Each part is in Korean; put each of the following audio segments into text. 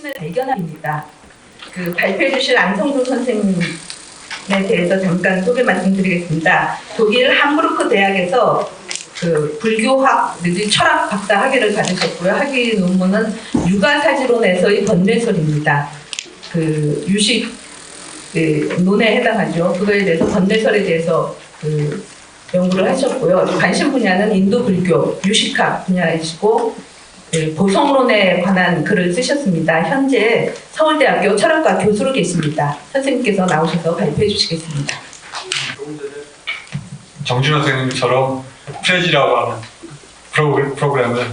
신을 발견합니다. 그 발표해 주실 안성도 선생님에 대해서 잠깐 소개 말씀드리겠습니다. 독일 함부르크 대학에서 그 불교학 내지 철학 박사 학위를 받으셨고요. 학위 논문은 육아사지론에서의 번뇌설입니다. 그 유식 논에 해당하죠. 그거에 대해서 번뇌설에 대해서 그 연구를 하셨고요. 관심 분야는 인도 불교, 유식학 분야이시고 보성론에 관한 글을 쓰셨습니다. 현재 서울대학교 철학과 교수로 계십니다. 선생님께서 나오셔서 발표해 주시겠습니다. 정준호 선생님처럼 프레지라고 하는 프로그램을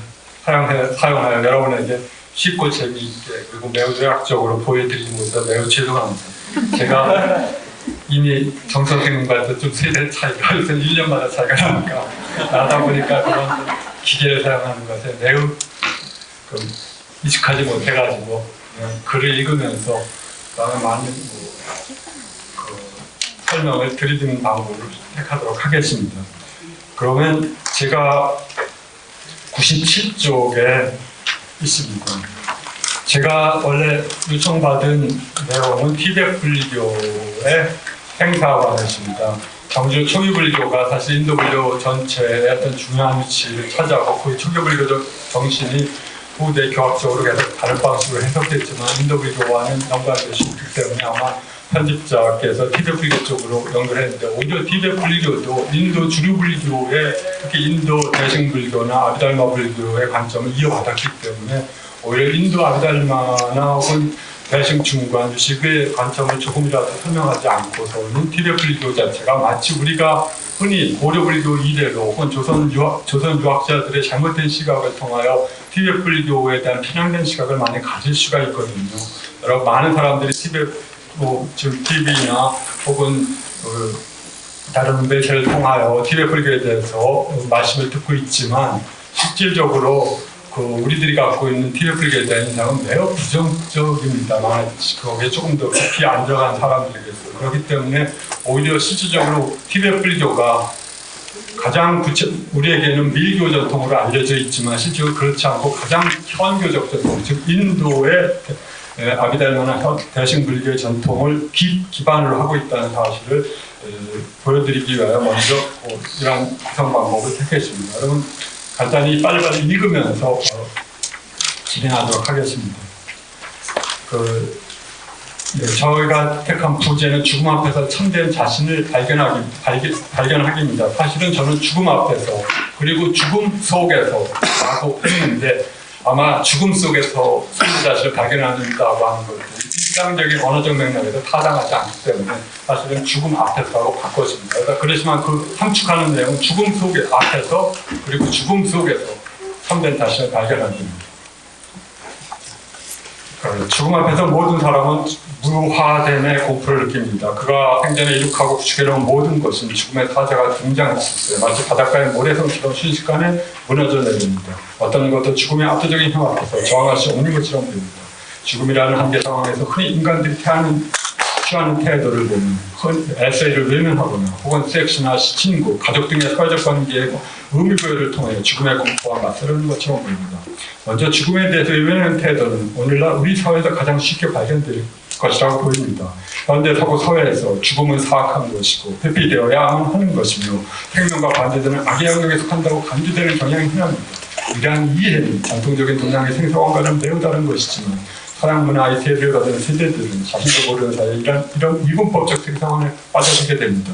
사용하여 여러분에게 쉽고 재미있게 그리고 매우 의학적으로 보여드리지 못해서 매우 죄송합니다. 제가 이미 정 선생님과도 좀 세대 차이가 있어서 1년마다 차이가 나다 보니까 그런 기계를 사용하는 것에 매우 익숙하지 못해가지고 글을 읽으면서 많은 설명을 드리는 방법을 택하도록 하겠습니다. 그러면 제가 97쪽에 있습니다. 제가 원래 요청받은 내용은 티베트 불교의 행사관이었습니다. 정주 초기불교가 사실 인도 불교 전체의 어떤 중요한 위치를 차지하고 그 초기불교적 정신이 후대 교학적으로 계속 다른 방식으로 해석됐지만 인도 불교와는 연관되어 있기 때문에 아마 편집자께서 티베트 불교 쪽으로 연결했는데 오히려 티베트 불교도 인도 주류 불교의 특히 인도 대승 불교나 아비달마 불교의 관점을 이어받았기 때문에 오히려 인도 아비달마나 혹은 대승 중관 유식의 관점을 조금이라도 설명하지 않고서는 티베트 불교 자체가 마치 우리가 흔히 고려 불교 이래로 혹은 조선 유학자들의 잘못된 시각을 통하여 티베트 불교에 대한 편향된 시각을 많이 가질 수가 있거든요. 여러분 많은 사람들이 지금 TV나 혹은 다른 매체를 통하여 티베트 불교에 대해서 말씀을 듣고 있지만 실질적으로 우리들이 갖고 있는 티베트 불교에 대한 인상은 매우 부정적입니다만 거기에 조금 더 깊이 안 들어간 사람들이겠어요. 그렇기 때문에 오히려 실질적으로 티베트 불교가 가장 우리에게는 밀교 전통으로 알려져 있지만 실제로 그렇지 않고 가장 현교적 전통, 즉 인도의 아비달마나 대승 불교의 전통을 기반으로 하고 있다는 사실을 보여드리기 위하여 먼저 이러한 구성 방법을 택했습니다. 여러분 간단히 빨리빨리 읽으면서 진행하도록 하겠습니다. 저희가 택한 부제는 죽음 앞에서 참된 자신을 발견하기입니다. 사실은 저는 죽음 앞에서 그리고 죽음 속에서 라고 했는데 아마 죽음 속에서 참된 자신을 발견한다고 하는 것도 일상적인 언어적 맥락에서 타당하지 않기 때문에 사실은 죽음 앞에서라고 바꿨습니다. 그렇지만 그 함축하는 내용은 죽음 속에 앞에서 그리고 죽음 속에서 참된 자신을 발견합니다. 죽음 앞에서 모든 사람은 무화됨의 공포를 느낍니다. 그가 생전에 이룩하고 구축해놓은 모든 것은 죽음의 타자가 등장했을 때 마치 바닷가의 모래성처럼 순식간에 무너져 내립니다. 어떤 것도 죽음의 압도적인 힘 앞에서 저항할 수 없는 것처럼 보입니다. 죽음이라는 한계 상황에서 흔히 인간들이 취하는 태도를 보면 에세이를 외면하거나 혹은 섹스나 친구, 가족 등의 사회적 관계의 의미부여를 통해 죽음의 공포와 맞서려는 것처럼 보입니다. 먼저 죽음에 대해서 외면하는 태도는 오늘날 우리 사회에서 가장 쉽게 발견될 것이라고 보입니다. 현대사고 사회에서 죽음은 사악한 것이고 회피되어야만 하는 것이며 생명과 반대되는 악의 영역에 속한다고 간주되는 경향이 흔합니다. 이러한 이해는 전통적인 동양의 생사관과는 매우 다른 것이지만 서양 문화의 세대를 받은 세대들은 자신도 모르는 사이에 이런 이분법적 생사관에 빠져들게 됩니다.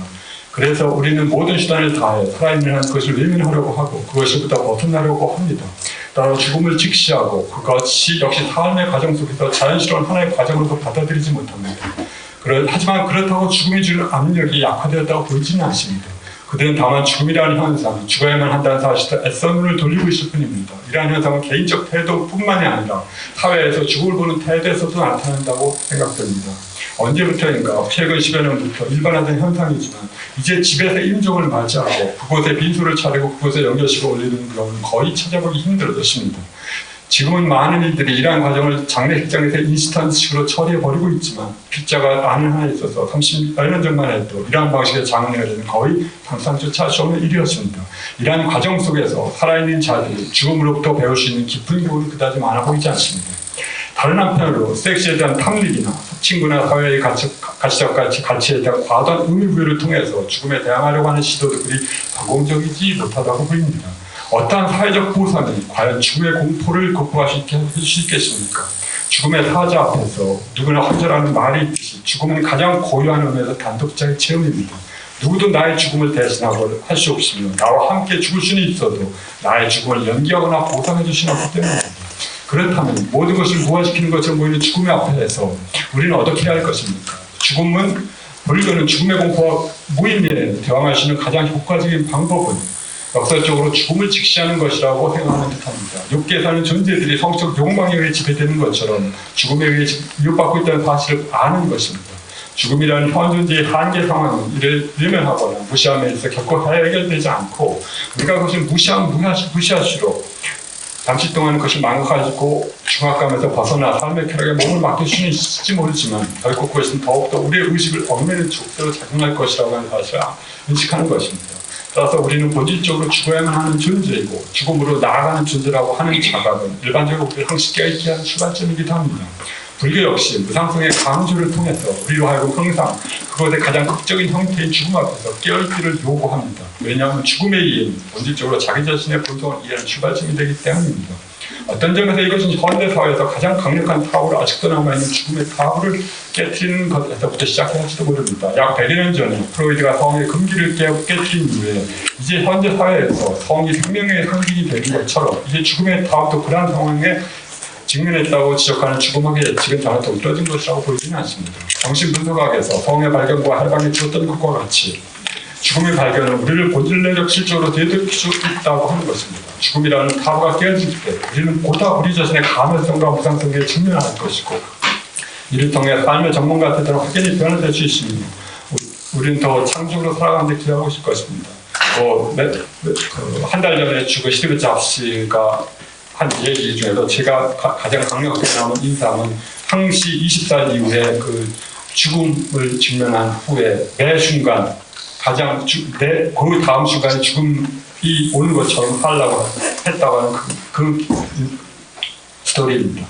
그래서 우리는 모든 수단을 다해 살아있는 한 그것을 외면하려고 하고 그것으로부터 벗어나려고 합니다. 따라 죽음을 직시하고 그것이 역시 삶의 과정 속에서 자연스러운 하나의 과정으로도 받아들이지 못합니다. 하지만 그렇다고 죽음이 주는 압력이 약화되었다고 보이지는 않습니다. 그들은 다만 죽음이라는 현상, 죽어야만 한다는 사실에 애써 눈을 돌리고 있을 뿐입니다. 이러한 현상은 개인적 태도뿐만이 아니라 사회에서 죽음을 보는 태도에서도 나타난다고 생각됩니다. 언제부터인가 최근 10여 년부터 일반화된 현상이지만 이제 집에서 임종을 맞이하고 그곳에 빈소를 차리고 그곳에 연결식을 올리는 경우는 거의 찾아보기 힘들어졌습니다. 지금은 많은 이들이 이러한 과정을 장례식장에서 인스턴트식으로 처리해버리고 있지만 빗자가 아는 한에 있어서 30여 년 전만 해도 이러한 방식의 장례는 거의 상상조차 할 수 없는 일이었습니다. 이러한 과정 속에서 살아있는 자들이 죽음으로부터 배울 수 있는 깊은 교훈이 그다지 많아 보이지 않습니다. 다른 한편으로 섹스에 대한 탐닉이나 친구나 사회의 가치에 대한 과도한 의미부여를 통해서 죽음에 대항하려고 하는 시도도 그리 성공적이지 못하다고 보입니다. 어떠한 사회적 보상이 과연 죽음의 공포를 극복할 수 있게 해줄 수 있겠습니까? 죽음의 사자 앞에서 누구나 헌절하는 말이 있듯이 죽음은 가장 고유한 의미에서 단독자의 체험입니다. 누구도 나의 죽음을 대신하고 할 수 없으며 나와 함께 죽을 수는 있어도 나의 죽음을 연기하거나 보상해 주시는 없기 때문입니다. 그렇다면 모든 것을 무화시키는 것처럼 보이는 죽음의 앞에서 우리는 어떻게 해야 할 것입니까? 불교는 죽음의 공포와 무의미에 대항할 수 있는 가장 효과적인 방법은 역설적으로 죽음을 직시하는 것이라고 생각하는 듯합니다. 육계에 사는 존재들이 성적 욕망에 의해 지배되는 것처럼 죽음에 의해 위협받고 있다는 사실을 아는 것입니다. 죽음이라는 현 존재의 한계 상황은 이를 외면하거나 무시함에 있어 결코 해결되지 않고 우리가 그것을 무시할수록 잠시 동안 그것을 망각하고 중압감에서 벗어나 삶의 쾌락에 몸을 맡길 수는 있을지 모르지만 결국 그것은 더욱더 우리의 의식을 얽매는 족대로 작용할 것이라고 하는 사실을 인식하는 것입니다. 따라서 우리는 본질적으로 죽어야만 하는 존재이고 죽음으로 나아가는 존재라고 하는 자각은 일반적으로 우리를 항상 깨어있게 하는 출발점이기도 합니다. 불교 역시 무상성의 강조를 통해서 우리로 하여금 항상 그것의 가장 극적인 형태인 죽음 앞에서 깨어있기를 요구합니다. 왜냐하면 죽음의 이해는 본질적으로 자기 자신의 본성을 이해하는 출발점이 되기 때문입니다. 어떤 점에서 이것은 현대사회에서 가장 강력한 타부로 아직도 남아있는 죽음의 타부를 깨트리는 것에서부터 시작할지도 모릅니다. 약 100여 년 전에 프로이드가 성의 금기를 깨트린 이후에 이제 현대 사회에서 성이 생명의 상징이 되는 것처럼 이제 죽음의 타부도 그러한 상황에 직면했다고 지적하는 죽음학의 예측은 전혀 동떨어진 것이라고 보이지는 않습니다. 정신분석학에서 성의 발견과 해방이 주었던 것과 같이 죽음의 발견은 우리를 본질내적 실적으로 되돌릴 수 있다고 하는 것입니다. 죽음이라는 타부가 깨어질 때 우리는 보다 우리 자신의 가면성과 무상성에 직면할 것이고 이를 통해 삶의 전문가 때대로 확연히 변화될 수 있으며 우리는 더 창조적으로 살아가는 데 기여하고 있을 것입니다. 한 달 전에 죽은 스티브 잡스가 한 얘기 중에서 제가 가장 강력하게 남은 인상은 항시 20살 이후에 그 죽음을 직면한 후에 매 순간 그 다음 순간에 죽음이 오는 것처럼 하려고 했다고 하는 그 스토리입니다.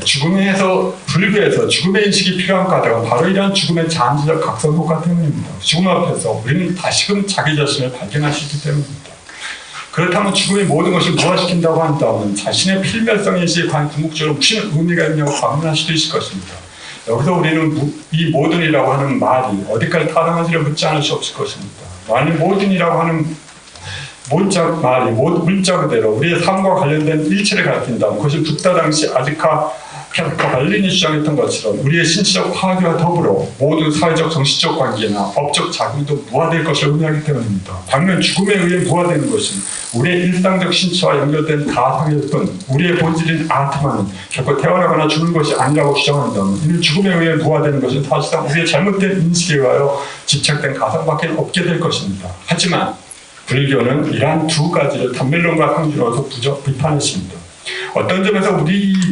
죽음에서 불교에서 죽음의 인식이 필요한 까닭은 바로 이러한 죽음의 잠재적 각성효과 때문입니다. 죽음 앞에서 우리는 다시금 자기 자신을 발견할 수 있기 때문입니다. 그렇다면 죽음의 모든 것을 무화시킨다고 한다면 자신의 필멸성 인식에 과연 궁극적으로 무슨 의미가 있냐고 반문할 수도 있을 것입니다. 여기서 우리는 이 모든이라고 하는 말이 어디까지 타당한지를 묻지 않을 수 없을 것입니다. 만약 모든이라고 하는 문자 그대로 우리의 삶과 관련된 일체를 가리킨다면 그것이 붓다 당시 발린이 주장했던 것처럼 우리의 신체적 화학과 더불어 모든 사회적 정치적 관계나 법적 작용도 무화될 것을 의미하기 때문입니다. 반면 죽음에 의해 무화되는 것은 우리의 일상적 신체와 연결된 가상일 뿐 우리의 본질인 아트만은 결코 태어나거나 죽는 것이 아니라고 주장한다면 이는 죽음에 의해 무화되는 것은 사실상 우리의 잘못된 인식에 의하여 집착된 가상밖에 없게 될 것입니다. 하지만 불교는 이러한 두 가지를 단멸론과 상준으로서 비판했습니다. 어떤 점에서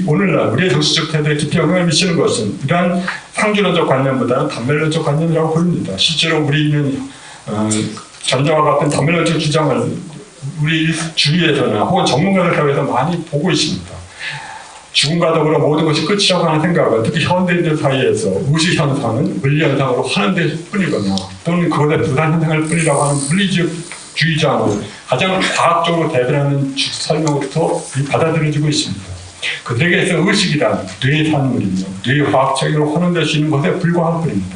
오늘날 우리의 정치적 태도에 깊이 영향을 미치는 것은 이러한 상준론적 관념보다는 단멸론적 관념이라고 보입니다. 실제로 우리는 전자와 같은 단멸론적 주장을 우리 주위에서나 혹은 전문가들 사이에서 많이 보고 있습니다. 죽음과 더불어 모든 것이 끝이라고 하는 생각은 특히 현대인들 사이에서 의식현상은 물리현상으로 하는 데 뿐이거나 또는 그것의 부산현상일 뿐이라고 하는 물리주의자는 가장 과학적으로 대변하는 설명으로부터 받아들여지고 있습니다. 그들에게서 의식이란 뇌의 산물이며 뇌의 화학적으로 환원될 수 있는 것에 불과할 뿐입니다.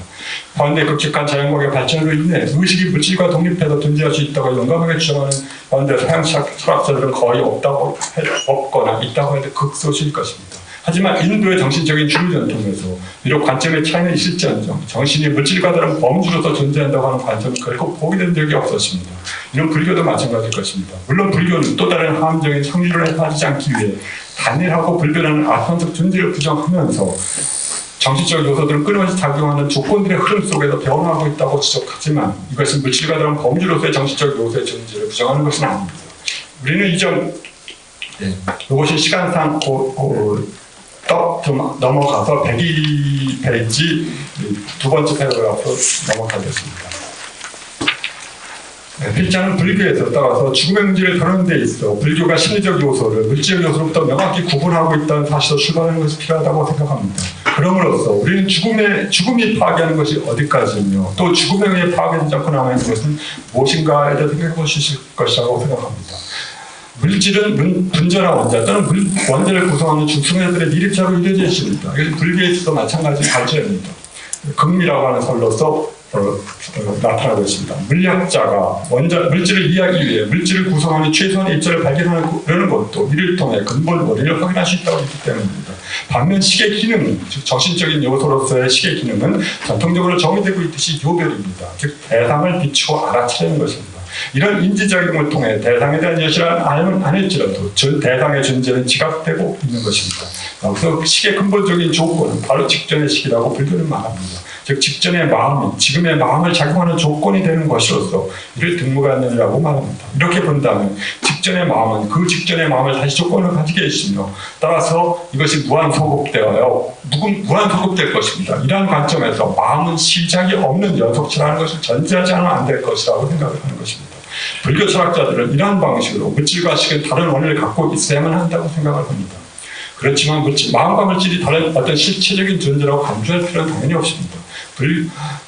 현대 급격한 자연과학의 발전으로 인해 의식이 물질과 독립해서 존재할 수 있다고 용감하게 주장하는 현대 서양 철학자들은 거의 없거나 있다고 해도 극소수일 것입니다. 하지만 인도의 정신적인 주류 전통에서 비록 관점의 차이는 있을지언정 정신이 물질과 다른 범주로서 존재한다고 하는 관점은 결코 포기된 적이 없었습니다. 이런 불교도 마찬가지일 것입니다. 물론 불교는 또 다른 함정인 상류론에 빠지지 않기 위해 단일하고 불변하는 아상적 존재를 부정하면서 정신적 요소들은 끊임없이 작용하는 조건들의 흐름 속에서 변화하고 있다고 지적하지만 이것은 물질과 다른 범주로서의 정신적 요소의 존재를 부정하는 것은 아닙니다. 우리는 이것이 시간상 좀 넘어가서 102페이지 두 번째 패러그래프로 넘어가겠습니다. 필자는 불교에서 따라서 죽음의 문제를 다루는 데 있어 불교가 심리적 요소를 물질적 요소로부터 명확히 구분하고 있다는 사실로 출발하는 것이 필요하다고 생각합니다. 그럼으로써 우리는 죽음이 파괴하는 것이 어디까지이며 또 죽음에 의해 파괴되지 않고 남아있는 것은 무엇인가에 대해 생각해 보실 것이라고 생각합니다. 물질은 분자나 원자 또는 원자를 구성하는 중성자들의 미립자로 이루어져 있습니다. 이것은 불교에 있어도 마찬가지 관점입니다. 극미라고 하는 설로서 나타나고 있습니다. 물리학자가 물질을 이해하기 위해 물질을 구성하는 최소한의 입자를 발견하는 것도 이를 통해 근본 원리를 확인할 수 있다고 했기 때문입니다. 반면 식의 기능, 즉 정신적인 요소로서의 식의 기능은 전통적으로 정의되고 있듯이 요별입니다. 즉 대상을 비추고 알아차리는 것입니다. 이런 인지작용을 통해 대상에 대한 여실한 알은 아닐지라도 전 대상의 존재는 지각되고 있는 것입니다. 그래서 식의 근본적인 조건은 바로 직전의 식이라고 불교는 말합니다. 즉 직전의 마음이 지금의 마음을 작용하는 조건이 되는 것이로서 이를 등무관념이라고 말합니다. 이렇게 본다면 직전의 마음은 그 직전의 마음을 다시 조건을 가지게 있으며 따라서 이것이 무한소급되어요. 무한소급될 것입니다. 이러한 관점에서 마음은 시작이 없는 연속체라는 것을 전제하지 않으면 안 될 것이라고 생각을 하는 것입니다. 불교 철학자들은 이러한 방식으로 물질과 식은 다른 원리를 갖고 있어야만 한다고 생각을 합니다. 그렇지만 마음과 물질이 다른 어떤 실체적인 존재라고 간주할 필요는 당연히 없습니다.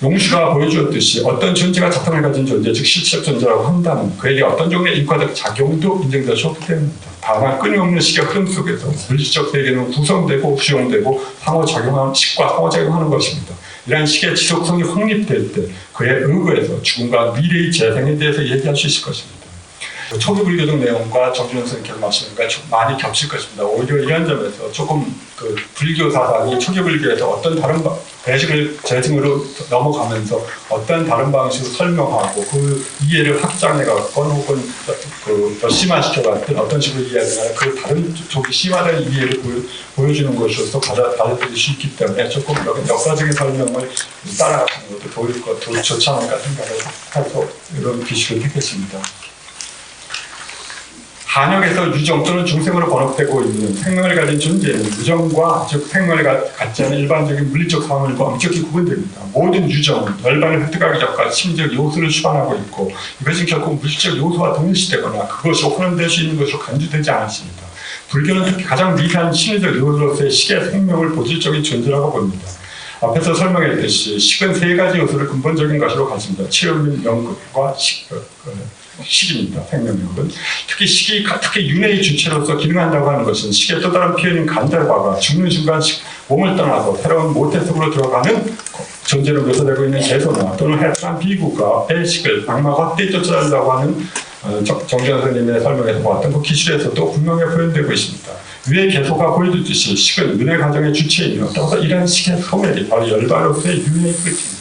용수가 보여주었듯이 어떤 존재가 작동을 가진 존재, 즉 실체적 존재라고 한다면 그에게 어떤 종류의 인과적 작용도 인정될 수 없기 때문입니다. 다만 끊임없는 식의 흐름 속에서 물질적 세계는 구성되고 수용되고 식과 상호작용하는 것입니다. 이러한 식의 지속성이 확립될 때 그에 의거해서 죽음과 미래의 재생에 대해서 얘기할 수 있을 것입니다. 초기 불교적 내용과 정준영 선생님께서 말씀하니까 좀 많이 겹칠 것입니다. 오히려 이런 점에서 조금 불교 사상이 초기 불교에서 어떤 다른 배식을 재증으로 넘어가면서 어떤 다른 방식으로 설명하고 그 이해를 확장해갔건 혹은 더 심화시켜갔든 어떤 식으로 이해하느냐 그 다른 쪽이 심화된 이해를 보여주는 것으로서 받아들일 수 있기 때문에 조금 역사적인 설명을 따라가는 것도 좋지 않을까 생각을 해서 이런 비식을 택했습니다. 한역에서 유정 또는 중생으로 번역되고 있는 생명을 가진 존재는 유정과 즉 생명을 갖지 않은 일반적인 물리적 상황과 엄격히 구분됩니다. 모든 유정은 열반을 획득하기 전까지 심리적 요소를 수반하고 있고 이것은 결코 물질적 요소와 동일시되거나 그것이 혼용될 수 있는 것으로 간주되지 않았습니다. 불교는 특히 가장 미세한 심리적 요소로서의 식의 생명을 본질적인 존재라고 봅니다. 앞에서 설명했듯이 식은 세 가지 요소를 근본적인 것으로 가집니다. 체험, 연극과 식입니다. 생명력은 특히 윤회의 주체로서 기능한다고 하는 것은 식의 또 다른 표현인 간절과가 죽는 순간 몸을 떠나서 새로운 모태 속으로 들어가는 존재로 묘사되고 있는 개소나 또는 해탈한 비구가 배식을 악마가 헛되이 쫓아낸다고 하는 정전 선생님의 설명에서 보았던 그 기술에서도 분명히 표현되고 있습니다. 위의 개소가 보여주듯이 식은 윤회 과정의 주체이며 따라서 이러한 식의 소멸이 바로 열반으로서의 윤회의 끝입니다.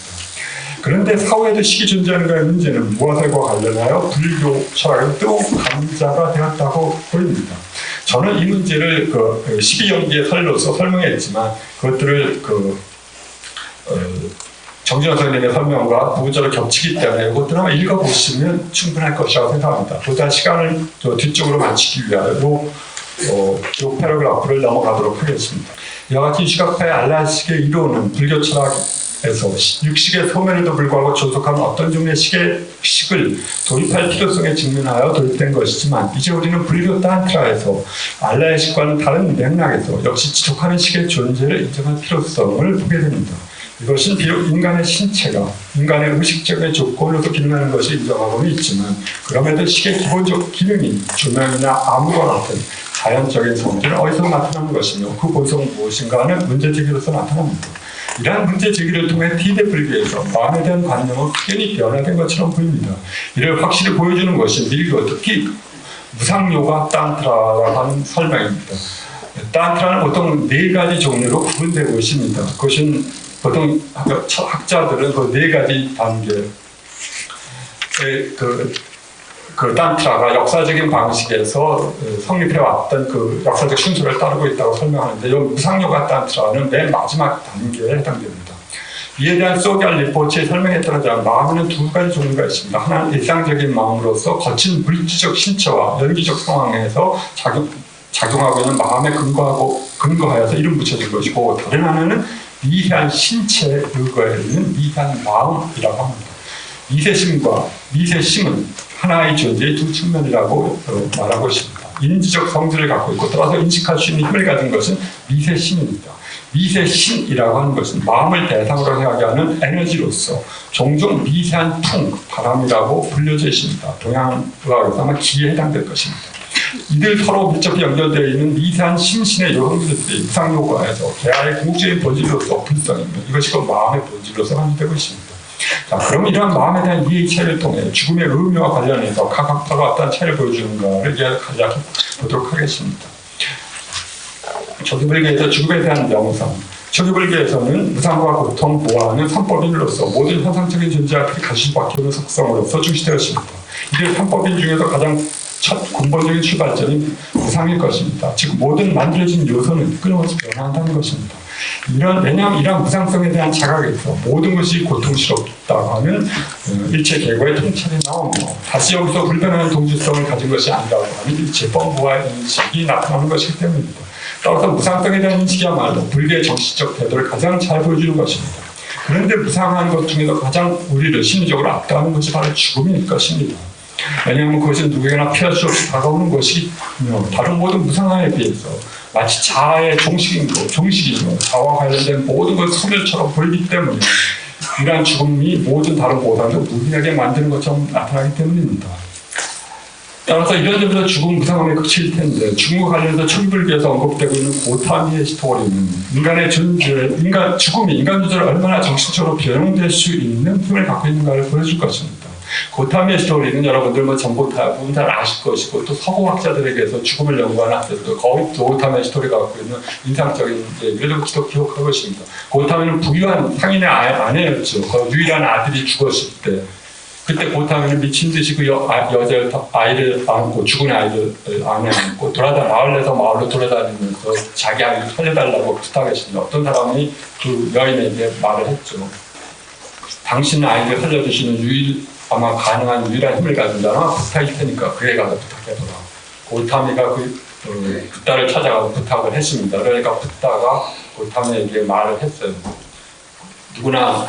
그런데 사후에도 식이 존재하는가의 문제는 무엇과 관련하여 불교 철학의 뜨거운 감자가 되었다고 보입니다. 저는 이 문제를 식이 연기의 설로서 설명했지만 그것들을 정진환 선생님의 설명과 부분적으로 겹치기 때문에 이것들을 한번 읽어보시면 충분할 것이라고 생각합니다. 보다 시간을 뒤쪽으로 마치기 위하여 이 패러그래프를 넘어가도록 하겠습니다. 이와 같이 시각파의 알라식의 이론은 불교 철학에서 육식의 소멸에도 불구하고 존속하는 어떤 종류의 식을 도입할 필요성에 직면하여 도입된 것이지만 이제 우리는 불교 탄트라에서 알라의 식과는 다른 맥락에서 역시 지속하는 식의 존재를 인정할 필요성을 보게 됩니다. 이것은 비록 인간의 신체가 인간의 의식적인 조건으로서 기능하는 것을 인정하고는 있지만 그럼에도 식의 기본적 기능이 조명이나 암과 같은 자연적인 성질은 어디서 나타나는 것이며 그 본성은 무엇인가 하는 문제제기로서 나타납니다. 이러한 문제제기를 통해 티베 불교에서 마음에 대한 관념은 확연히 변화된 것처럼 보입니다. 이를 확실히 보여주는 것이 밀교, 특히 무상요가 탄트라라고 하는 설명입니다. 탄트라는 보통 네 가지 종류로 구분되고 있습니다. 그것은 보통 학자들은 그 네 가지 단계의 그 탄트라가 역사적인 방식에서 성립해왔던 그 역사적 순서를 따르고 있다고 설명하는데 이 무상요가 탄트라는 맨 마지막 단계에 해당됩니다. 이에 대한 소걀 리포츠의 설명에 따르자면 마음에는 두 가지 종류가 있습니다. 하나는 일상적인 마음으로서 거친 물질적 신체와 연기적 상황에서 작용하고 있는 마음에 근거하여서 이름 붙여진 것이고 다른 하나는 미해한 신체에 의거해 있는 미해한 마음이라고 합니다. 미세심과 미세심은 하나의 존재의 두 측면이라고 말하고 있습니다. 인지적 성질을 갖고 있고 따라서 인식할 수 있는 힘을 가진 것은 미세심입니다. 미세심이라고 하는 것은 마음을 대상으로 생각하는 에너지로서 종종 미세한 풍, 바람이라고 불려져 있습니다. 동양의학에서 아마 기에 해당될 것입니다. 이들 서로 밀접히 연결되어 있는 미세한 심신의 요동들이 이상요과에서 개화의 궁극적인 본질로서 불성이며 이것이 그 마음의 본질로서 간주되고 있습니다. 자, 그럼 이러한 마음에 대한 이해의 차이를 통해 죽음의 의미와 관련해서 각 학파가 어떤 차이를 보여주는가를 간략히 보도록 하겠습니다. 초기불교에서 죽음에 대한 명상. 초기불교에서는 무상과 고통, 보아하는 3법인으로서 모든 현상적인 존재들이 가질 수밖에 없는 속성으로서 중시되었습니다. 이들 3법인 중에서 가장 첫 근본적인 출발점이 무상일 것입니다. 즉 모든 만들어진 요소는 끊임없이 변화한다는 것입니다. 왜냐하면 이러한 무상성에 대한 자각에서 모든 것이 고통스럽다고 하는 일체 계고의 통찰이 나오며 다시 여기서 불변하는 동질성을 가진 것이 아니라고 하는 일체 뻔무와 인식이 나타나는 것이기 때문입니다. 따라서 무상성에 대한 인식이야말로 불교의 정치적 태도를 가장 잘 보여주는 것입니다. 그런데 무상한 것 중에서 가장 우리를 심리적으로 압도하는 것이 바로 죽음일 것입니다. 왜냐하면 그것은 누구에게나 피할 수 없이 다가오는 것이며 다른 모든 무상함에 비해서 마치 자아의 종식이며 자아와 관련된 모든 것을 소멸처럼 보이기 때문에 이러한 죽음이 모든 다른 보상도 무기하게 만드는 것처럼 나타나기 때문입니다. 따라서 이런 점에서 죽음 무상함의 끝일 텐데 죽음과 관련해서 초기불교에서 언급되고 있는 고타미의 스토리는 인간의 존재, 죽음이 인간 존재를 얼마나 정신적으로 변형될 수 있는 힘을 갖고 있는가를 보여줄 것입니다. 고타미의 스토리는 여러분들 전부 다 잘 아실 것이고 또 서구학자들에게서 죽음을 연구하는 학자들도 거의 고타미의 스토리가 갖고 있는 인상적인 얘기를 기억할 것입니다. 고타미는 부유한 상인의 아내였죠. 그 유일한 아들이 죽었을 때 그때 고타미는 미친 듯이 그 여자 아이를 안고 죽은 아이를 안에 안고 마을에서 마을로 돌아다니면서 자기 아이를 살려달라고 부탁했습니다. 어떤 사람이 그 여인에게 말을 했죠. 당신 아이를 살려주시는 아마 가능한 유일한 힘을 가진 자는 부탁일 테니까 그에 가서 부탁해보라. 고타미가 그 붓다를 찾아가서 부탁을 했습니다. 그러니까 붓다가 고타미에게 말을 했어요. 누구나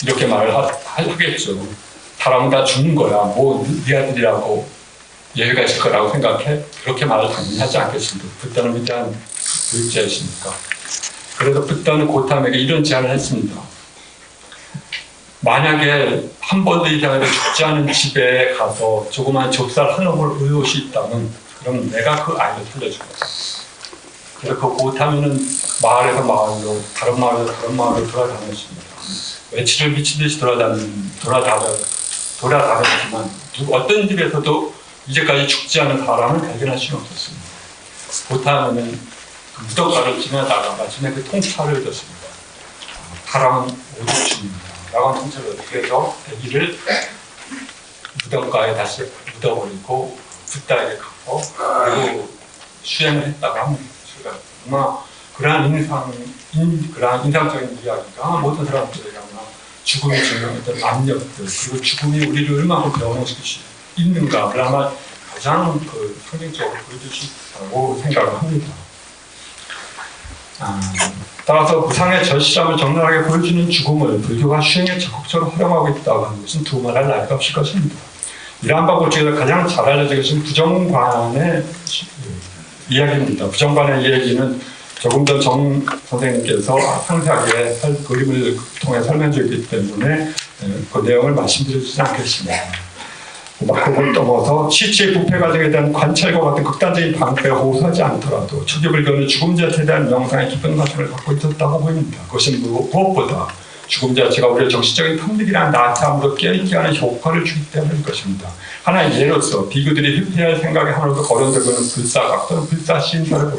이렇게 말을 하겠죠. 사람은 다 죽는 거야. 네 아들이라고 예외가 있을 거라고 생각해? 그렇게 말을 당연히 하지 않겠습니다. 붓다는 위대한 교육자이시니까. 그래서 붓다는 고타미에게 이런 제안을 했습니다. 만약에 한 번도 이상으로 죽지 않은 집에 가서 조그만 좁쌀 한 옥을 의옷이 있다면 그럼 내가 그 아이를 살려주겠다. 그래서 그 고타미는 마을에서 마을로 다른 마을로 돌아다녔습니다. 며칠을 미친 듯이 돌아다녔지만 어떤 집에서도 이제까지 죽지 않은 사람을 발견할 수는 없었습니다. 고타미는 그 무덤가를 지나다가 마침내 그 통찰을 얻었습니다. 사람은 모두 죽습니다. 라고 통찰을 그래서 아기를 무덤가에 다시 묻어버리고 붓다에게 갖고 그리고 수행을 했다고 합니다. 정말 그러한 인상적인 이야기가 모든 사람들에게 아마 죽음이 주는 어떤 압력들 그리고 죽음이 우리를 얼마나 변화시킬 수 있는가를 아마 가장 상징적으로 보여줄 수 있다고 생각을 합니다. 따라서 무상의 절실함을 적나라하게 보여주는 죽음을 불교가 수행에 적극적으로 활용하고 있다고 하는 것은 두말할 나위가 없을 것입니다. 이러한 방법 중에서 가장 잘 알려진 것은 부정관의 이야기입니다. 부정관의 이야기는 조금 더 정 선생님께서 상세하게 그림을 통해 설명해 주기 때문에 그 내용을 말씀드리지 않겠습니다. 그걸 넘어서 시치의 부패 과정에 대한 관찰과 같은 극단적인 방패에 호소하지 않더라도 초기불교는 죽음 자체에 대한 명상의 깊은 관심을 갖고 있었다고 보입니다. 그것은 무엇보다 죽음 자체가 우리의 정신적인 탐닉이나 나타함으로 깨어있게 하는 효과를 주기 때문일 것입니다. 하나의 예로서 비구들이 회피할 생각에 하나로 거론되고 있는 불사각 또는 불사신사를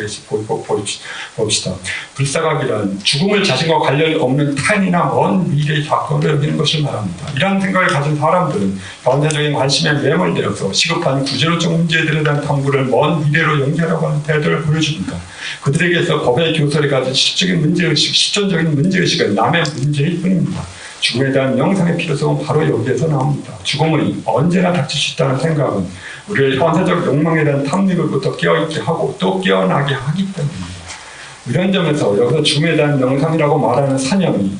봅시다. 불사각이란 죽음을 자신과 관련 없는 타인이나 먼 미래의 사건으로 여기는 것을 말합니다. 이러한 생각을 가진 사람들은 현세적인 관심에 매몰되어서 시급한 구제로적 문제들에 대한 탐구를 먼 미래로 연결하려고 하는 태도를 보여줍니다. 그들에게서 법의 교설이 가진 시적인 문제의식, 실존적인 문제의식은 남의 문제일 뿐입니다. 죽음에 대한 명상의 필요성은 바로 여기에서 나옵니다. 죽음이 언제나 닥칠 수 있다는 생각은 우리의 현세적 욕망에 대한 탐닉을부터 깨어있게 하고 또 깨어나게 하기 때문입니다. 이런 점에서 여기서 죽음에 대한 명상이라고 말하는 사념이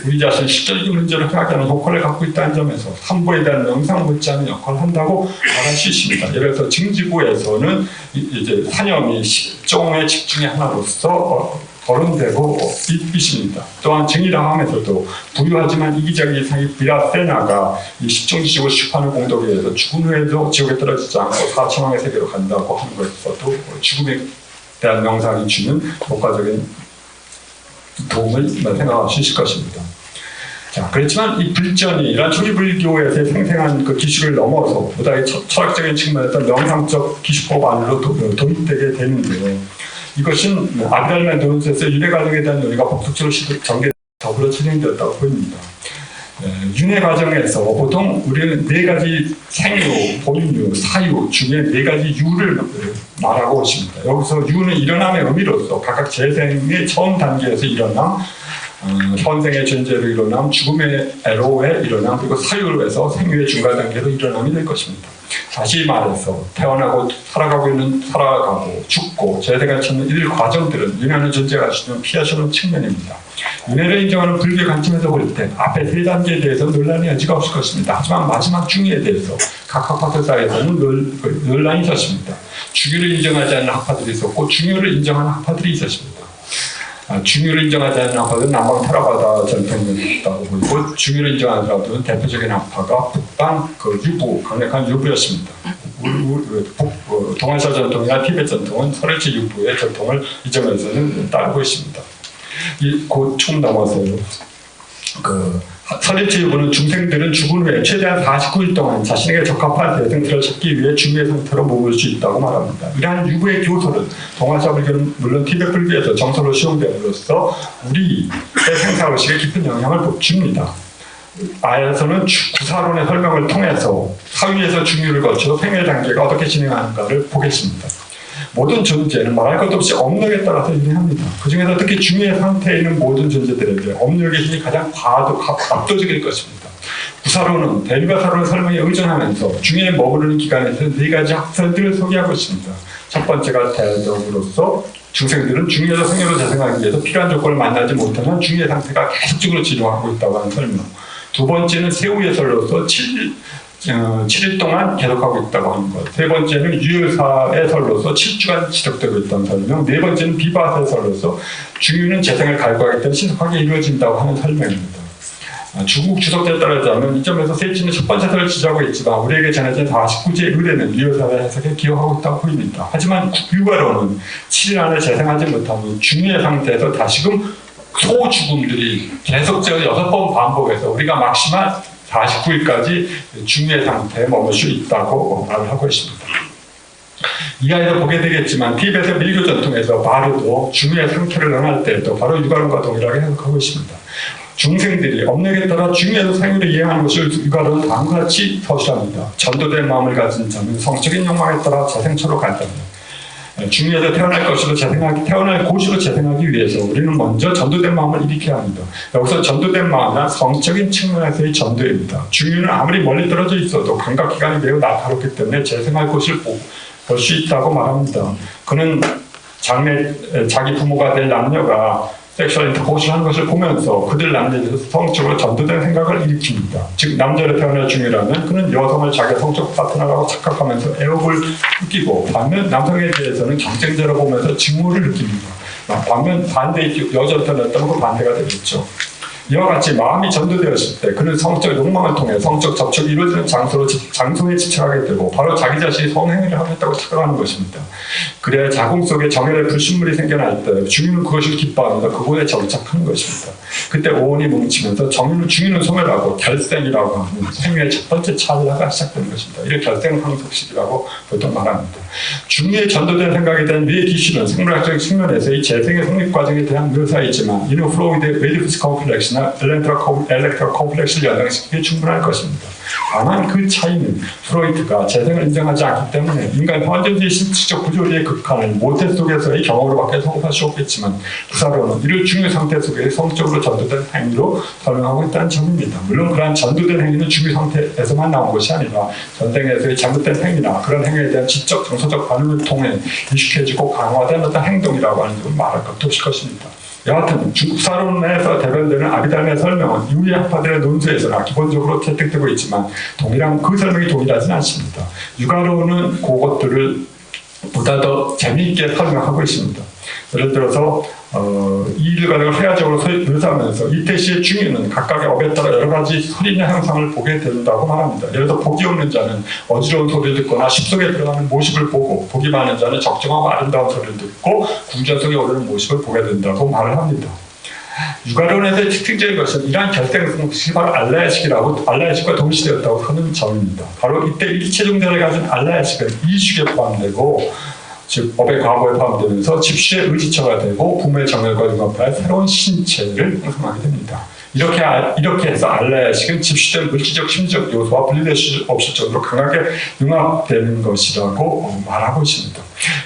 우리 자신의 실질적인 문제를 해결하는 효과를 갖고 있다는 점에서 산보에 대한 명상 못지않은 역할을 한다고 말할 수 있습니다. 예를 들어서 증지부에서는 이제 산염이 10종의 집중의 하나로서 거론되고 있습니다. 또한 증이라함에서도 부유하지만 이기적인 이상이 비라세나가 이 10종 지식을 수집하는 공덕에 의해서 죽은 후에도 지옥에 떨어지지 않고 사천왕의 세계로 간다고 하는 것에서도 죽음에 대한 명상이 주는 효과적인 도움을 생각할 수 있을 것입니다. 자, 그렇지만 이 불전이 이런 초기불교에서 생생한 그 기술을 넘어서 보다 철학적인 측면에서 명상적 기술법 안으로 도입되게 되는데, 이것은 아비달만 도론스에서 윤회 과정에 대한 논의가 복속적으로 전개 더불어 진행되었다고 보입니다. 윤회 과정에서 보통 우리는 네 가지 생유, 본유, 사유 중에 네 가지 유를 말하고 있습니다. 여기서 유는 일어남의 의미로서 각각 재생의 처음 단계에서 일어남, 현생의 존재로 일어남, 죽음의 애로에 일어남, 그리고 사유로 해서 생유의 중간 단계로 일어남이 될 것입니다. 다시 말해서 태어나고 살아가고 죽고 재생을 찾는 이 과정들은 윤회는 존재가 주는 피하시는 측면입니다. 윤회를 인정하는 불교의 관점에서 볼 때 앞에 세 단계에 대해서 논란의 여지가 없을 것입니다. 하지만 마지막 중위에 대해서 각 학파들사이에서는 논란이 있었습니다. 중위를 인정하지 않는 학파들이 있었고 중위를 인정하는 학파들이 있었습니다. 중유를 인정하지 않는 학파들은 남방 테라바다 전통이 있다고 보이고, 중유를 인정하는 사람들은 대표적인 학파가 북방 그 유부, 강력한 유부였습니다. 동아시아 전통이나 티베트 전통은 설일치 유부의 전통을 이 점에서는 따르고 있습니다. 곧 춤 넘어서요. 설일치 유부는 중생들은 죽은 후에 최대한 49일 동안 자신에게 적합한 대승들을 찾기 위해 중유의 상태로 머물 수 있다고 말합니다. 이러한 유부의 교설은 동아시아 불교는 물론 티베트 불교에서 정설로 시용됨으로써 우리의 생사의식에 깊은 영향을 줍니다. 아에서는 구사론의 설명을 통해서 사유에서 중유를 거쳐 생애 단계가 어떻게 진행하는가를 보겠습니다. 모든 존재는 말할 것도 없이 업력에 따라서 유행합니다. 그 중에서 특히 중유의 상태에 있는 모든 존재들에게 업력의 힘이 가장 압도적일 것입니다. 구사론은 대리바사론의 설명에 의존하면서 중유에 머무르는 기간에서 네 가지 학설들을 소개하고 있습니다. 첫 번째가 대적으로서 중생들은 중유에서 생애로 재생하기 위해서 필요한 조건을 만나지 못하면 중유의 상태가 계속적으로 진화하고 있다고 하는 설명. 두 번째는 세우의 설로서 7일 동안 계속하고 있다고 하는 것. 세 번째는 유효사의 설로서 7주간 지속되고 있다는 설명. 네 번째는 비바사의 설로서 중유는 재생을 갈구하기 때문에 신속하게 이루어진다고 하는 설명입니다. 중국 주석자에 따르자면 이 점에서 셋째는 첫 번째 설을 지지하고 있지만 우리에게 전해진 49제의 의뢰는 유효사의 해석에 기여하고 있다고 보입니다. 하지만 유가로는 7일 안에 재생하지 못하면 중유의 상태에서 다시금 소죽음들이 계속적으로 6번 반복해서 우리가 막시만 49일까지 중유의 상태에 머물 수 있다고 말을 하고 있습니다. 이하에서 보게 되겠지만 티베트 밀교 전통에서 바로도 중유의 상태를 논할 때도 바로 유가론과 동일하게 해석하고 있습니다. 중생들이 업력에 따라 중유에서 생유를 이행하는 것을 유가론은 다음과 같이 서술합니다. 전도된 마음을 가진 자는 성적인 욕망에 따라 재생처로 간다며 중유에서 태어날 것으로 태어날 곳으로 재생하기 위해서 우리는 먼저 전도된 마음을 일으켜야 합니다. 여기서 전도된 마음은 성적인 측면에서의 전도입니다. 중유는 아무리 멀리 떨어져 있어도 감각기관이 매우 날카롭기 때문에 재생할 곳을 볼 수 있다고 말합니다. 그는 자기 부모가 될 남녀가 섹슈얼 인터코스를 하는 것을 보면서 그들 남녀에 대해서 성적으로 전도된 생각을 일으킵니다. 즉 남자로 태어날 중이라면 그는 여성을 자기의 성적 파트너라고 착각하면서 애욕을 느끼고, 반면 남성에 대해서는 경쟁자로 보면서 증오를 느낍니다. 반면 반대 여자로 태어났다면 그 반대가 되겠죠. 이와 같이 마음이 전도되었을 때 그는 성적 욕망을 통해 성적 접촉이 이루어지는 장소에 집착하게 되고 바로 자기 자신이 성행위를 하고 있다고 착각하는 것입니다. 그래야 자궁 속에 정열의 불순물이 생겨날 때 중유는 그것을 기뻐하면서 그곳에 정착하는 것입니다. 그때 오온이 뭉치면서 중유는 소멸하고 결생이라고 하는 생명의 첫 번째 찰나가 시작되는 것입니다. 이를 결생항속식이라고 보통 말합니다. 중유에 전도된 생각에 대한 뇌의 기술은 생물학적인 측면에서 이 재생의 성립 과정에 대한 묘사이지만 이는 프로이드의 웨디푸스 컴플렉스나 엘렉트라 컴플렉스를 연상시키기에 충분할 것입니다. 다만 그 차이는 프로이트가 재생을 인정하지 않기 때문에 인간 현존주의 신체적 구조리의 극한을 모태 속에서의 경험으로밖에 성립할 수 없겠지만 구사로는 이를 중유 상태 속에 성적으로 전도된 행위로 설명하고 있다는 점입니다. 물론 그러한 전도된 행위는 중유 상태에서만 나온 것이 아니라 전생에서의 잘못된 행위나 그런 행위에 대한 지적, 정서적 반응을 통해 익숙해지고 강화된 어떤 행동이라고 하는 점을 말할 것도 없을 것입니다. 여하튼 주사론에서 대변되는 아비달의 설명은 이후의 학파들의 논술에서나 기본적으로 채택되고 있지만 그 설명이 동일하지는 않습니다. 육아론은 그것들을 보다 더 재미있게 설명하고 있습니다. 예를 들어서 이 일과를 회화적으로 묘사하면서 이태시의 중에는 각각의 업에 따라 여러 가지 소리나 형상을 보게 된다고 말합니다. 예를 들어 복이 없는 자는 어지러운 소리를 듣거나 숲속에 들어가는 모습을 보고, 복이 많은 자는 적정하고 아름다운 소리를 듣고 궁전 속에 오르는 모습을 보게 된다고 말을 합니다. 육아론에서의 특징적인 것은 이러한 결정성이 바로 알라야식과 동시되었다고 하는 점입니다. 바로 이때 일체중대를 가진 알라야식은 이식에 포함되고, 즉 업의 과거에 포함되면서 집시의 의지처가 되고 부모의 정열과 융합할 새로운 신체를 형성하게 됩니다. 이렇게 해서 알라야식은 집시된 물질적 심리적 요소와 분리될 수 없을 정도로 강하게 융합되는 것이라고 말하고 있습니다.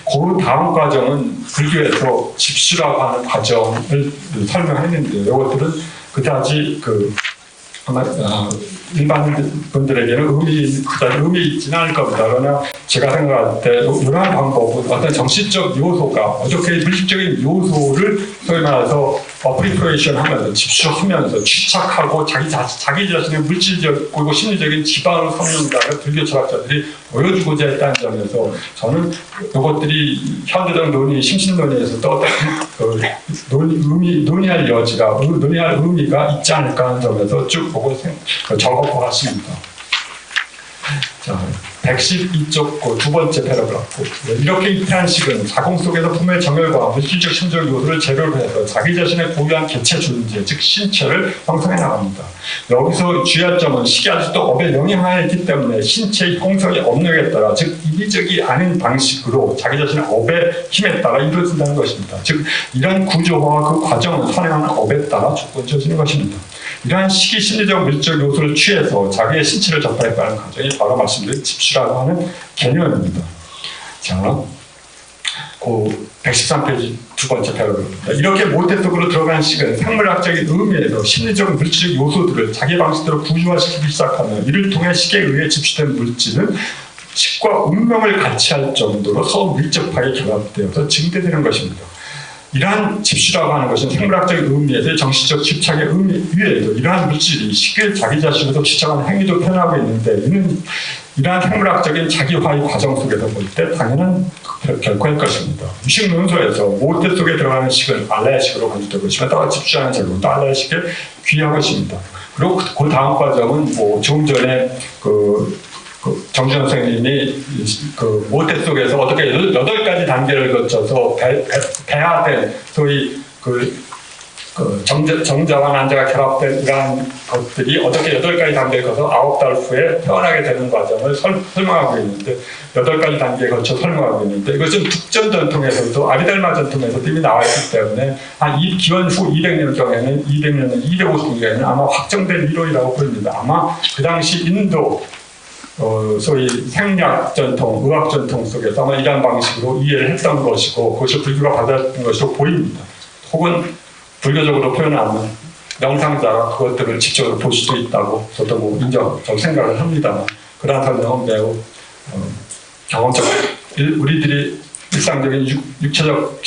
그 다음 과정은 불교에서 집시라고 하는 과정을 설명했는데요. 이것들은 그다지 아마 일반 분들에게는 의미 있지는 않을 겁니다. 그러나 제가 생각할 때 이러한 방법은 어떤 정신적 요소가 어떻게 물질적인 요소를 소위 말해서 어프리프레이션 하면서 집수하면서 취착하고 자기 자신의 물질적 그리고 심리적인 지방을 삼는다는 불교 철학자들이 보여주고자 했다는 점에서 저는 이것들이 현대적 논의, 심신논의에서도 어떤 논의할 여지가, 논의할 의미가 있지 않을까 하는 점에서 쭉 보고 적어보았습니다. 자, 112쪽 두 번째 패러그래프. 이렇게 이태한식은 자공 속에서 품의 정열과 물질적 심적 요소를 재료로 해서 자기 자신의 고유한 개체 존재, 즉 신체를 형성해 나갑니다. 여기서 주의할 점은 식이 아직도 업에 영향하에 있기 때문에 신체의 형성의 업력에 따라, 즉 인위적이 아닌 방식으로 자기 자신의 업의 힘에 따라 이루어진다는 것입니다. 즉 이런 구조화와 그 과정은 선행하는 업에 따라 조건져지는 것입니다. 이러한 식이 심리적 물질적 요소를 취해서 자기의 신체를 접하였다는 과정이 바로 말씀드린 집수라고 하는 개념입니다. 자, 113페이지 두 번째 패러그래프입니다. 이렇게 모태 속으로 들어간 식은 생물학적인 의미에서 심리적 물질적 요소들을 자기 방식대로 구조화시키기 시작하며 이를 통해 식에 의해 집수된 물질은 식과 운명을 같이 할 정도로 서로 밀접하게 결합되어서 증대되는 것입니다. 이러한 집수라고 하는 것은 생물학적 의미에서 정신적 집착의 의미 위에도 이러한 물질이 식을 자기 자신에서 집착하는 행위도 표현하고 있는데, 이러한 생물학적인 자기화의 과정 속에서 볼 때 당연한 결과일 것입니다. 유식 논소에서 모태 속에 들어가는 식은 알라야식으로 간주되고 있으며 따라 집수하는 제국도 알라야식에 귀한 것입니다. 그리고 그 다음 과정은 조금 전에 정준 선생님이 모태 속에서 어떻게 8가지 단계를 거쳐서 배화된 소위 정자와 난자가 결합된 이러한 것들이 어떻게 8가지 단계를 거쳐서 9달 후에 태어나게 되는 과정을 설명하고 있는데, 8가지 단계에 거쳐 설명하고 있는데, 이것은 북전 전통에서도 아비달마 전통에서도 이미 나와 있기 때문에 기원 후 200년경에는 250년경에는 아마 확정된 이론이라고 보입니다. 아마 그 당시 인도 소위 생략 전통, 의학 전통 속에서 아마 이러한 방식으로 이해를 했던 것이고, 그것이 불교가 받아들인 것으로 보입니다. 혹은 불교적으로 표현하면 명상자가 그것들을 직접으로 볼 수도 있다고 저도 좀 생각을 합니다만, 그러한 설명은 매우 경험적, 우리들이 일상적인 육체적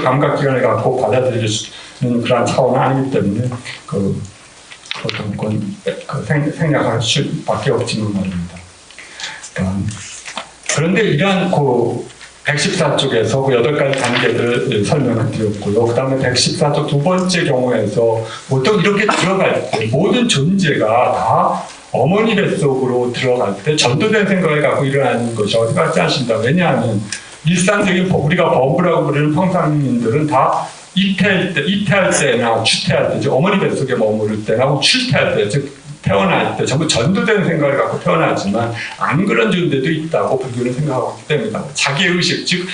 감각기관을 갖고 받아들일 수 있는 그러한 차원은 아니기 때문에 보통 생략할 수밖에 없지만 말입니다. 그런데 이러한 114쪽에서 8가지 단계들을 설명을 드렸고요. 그 다음에 114쪽 두 번째 경우에서 보통 이렇게 들어갈 때 모든 존재가 다 어머니 뱃속으로 들어갈 때 전도된 생각을 갖고 일어나는 것이 어디 같지 않습니다. 왜냐하면 일상적인 우리가 버브라고 부르는 평상민들은 다 이태할 때나 추태할 때, 즉 어머니 뱃속에 머무를 때나 출태할 때, 즉 태어날 때 전부 전도된 생각을 갖고 태어나지만 안 그런 존재도 있다고 불교는 생각하고 있기 때문이다. 자기의식, 즉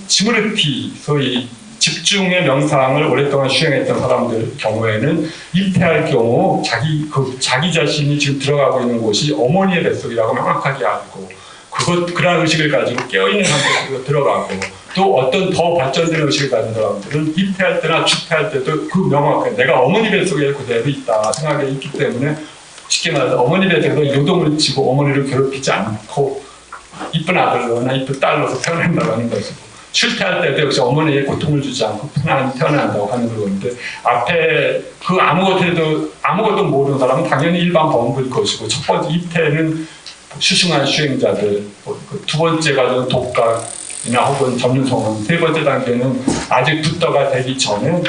스무르티, 소위 집중의 명상을 오랫동안 수행했던 사람들 경우에는 이태할 경우 자기 자신이 지금 들어가고 있는 곳이 어머니의 뱃속이라고 명확하게 알고, 그러한 의식을 가지고 깨어있는 상태로 들어가고, 또 어떤 더 발전된 의식을 가진 사람들은 입퇴할 때나 출퇴할 때도 명확하게 내가 어머니 뱃속에 그대로 있다 생각이 있기 때문에, 쉽게 말해서 어머니 뱃속에서 요동을 치고 어머니를 괴롭히지 않고 이쁜 아들로나 이쁜 딸로서 태어난다고 하는 것이고, 출퇴할 때도 역시 어머니의 고통을 주지 않고 편안히 태어난다고 하는 그건데 앞에 그 아무것도 모르는 사람은 당연히 일반 범부일 것이고 첫 번째 입태는 수승한 수행자들, 두 번째 과정은 독각이나 혹은 전륜성원, 세 번째 단계는 아직 붓다가 되기 전에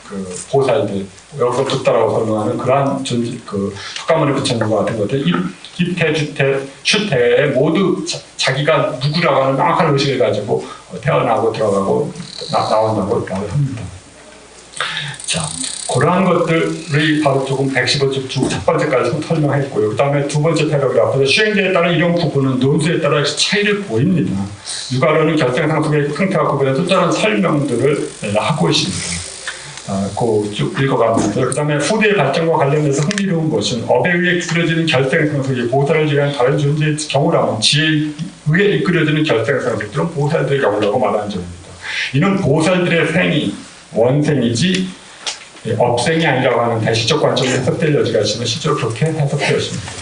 그 보살들, 여기서 붓다라고 설명하는 그러한 존재, 그 석가모니 부처님과 같은 것들, 입태, 주태, 출태에 모두 자기가 누구라고 하는 명확한 의식을 가지고 태어나고 들어가고 나온다고 말을 합니다. 자, 그러한 것들이 바로 조금 115쪽 첫 번째까지 설명했고요. 그 다음에 두 번째 패러그래프에서 수행자에 따른 이런 부분은 논수에 따라 차이를 보입니다. 육아로는 결정상속의 형태와 구별해서 다른 설명들을 하고 있습니다. 쭉 읽어갑니다. 그 다음에 후대의 발전과 관련해서 흥미로운 것은 업에 의해 이끌어지는 결정상속이 보살을 제외한 다른 존재의 경우라면 지혜에 의해 이끌어지는 결정상속들은 보살들의 경우라고 말하는 점입니다. 이는 보살들의 생이 원생이지 업생이 아니라고 하는 대시적 관점으로 해석될 여지가 있으면 실제로 그렇게 해석되었습니다.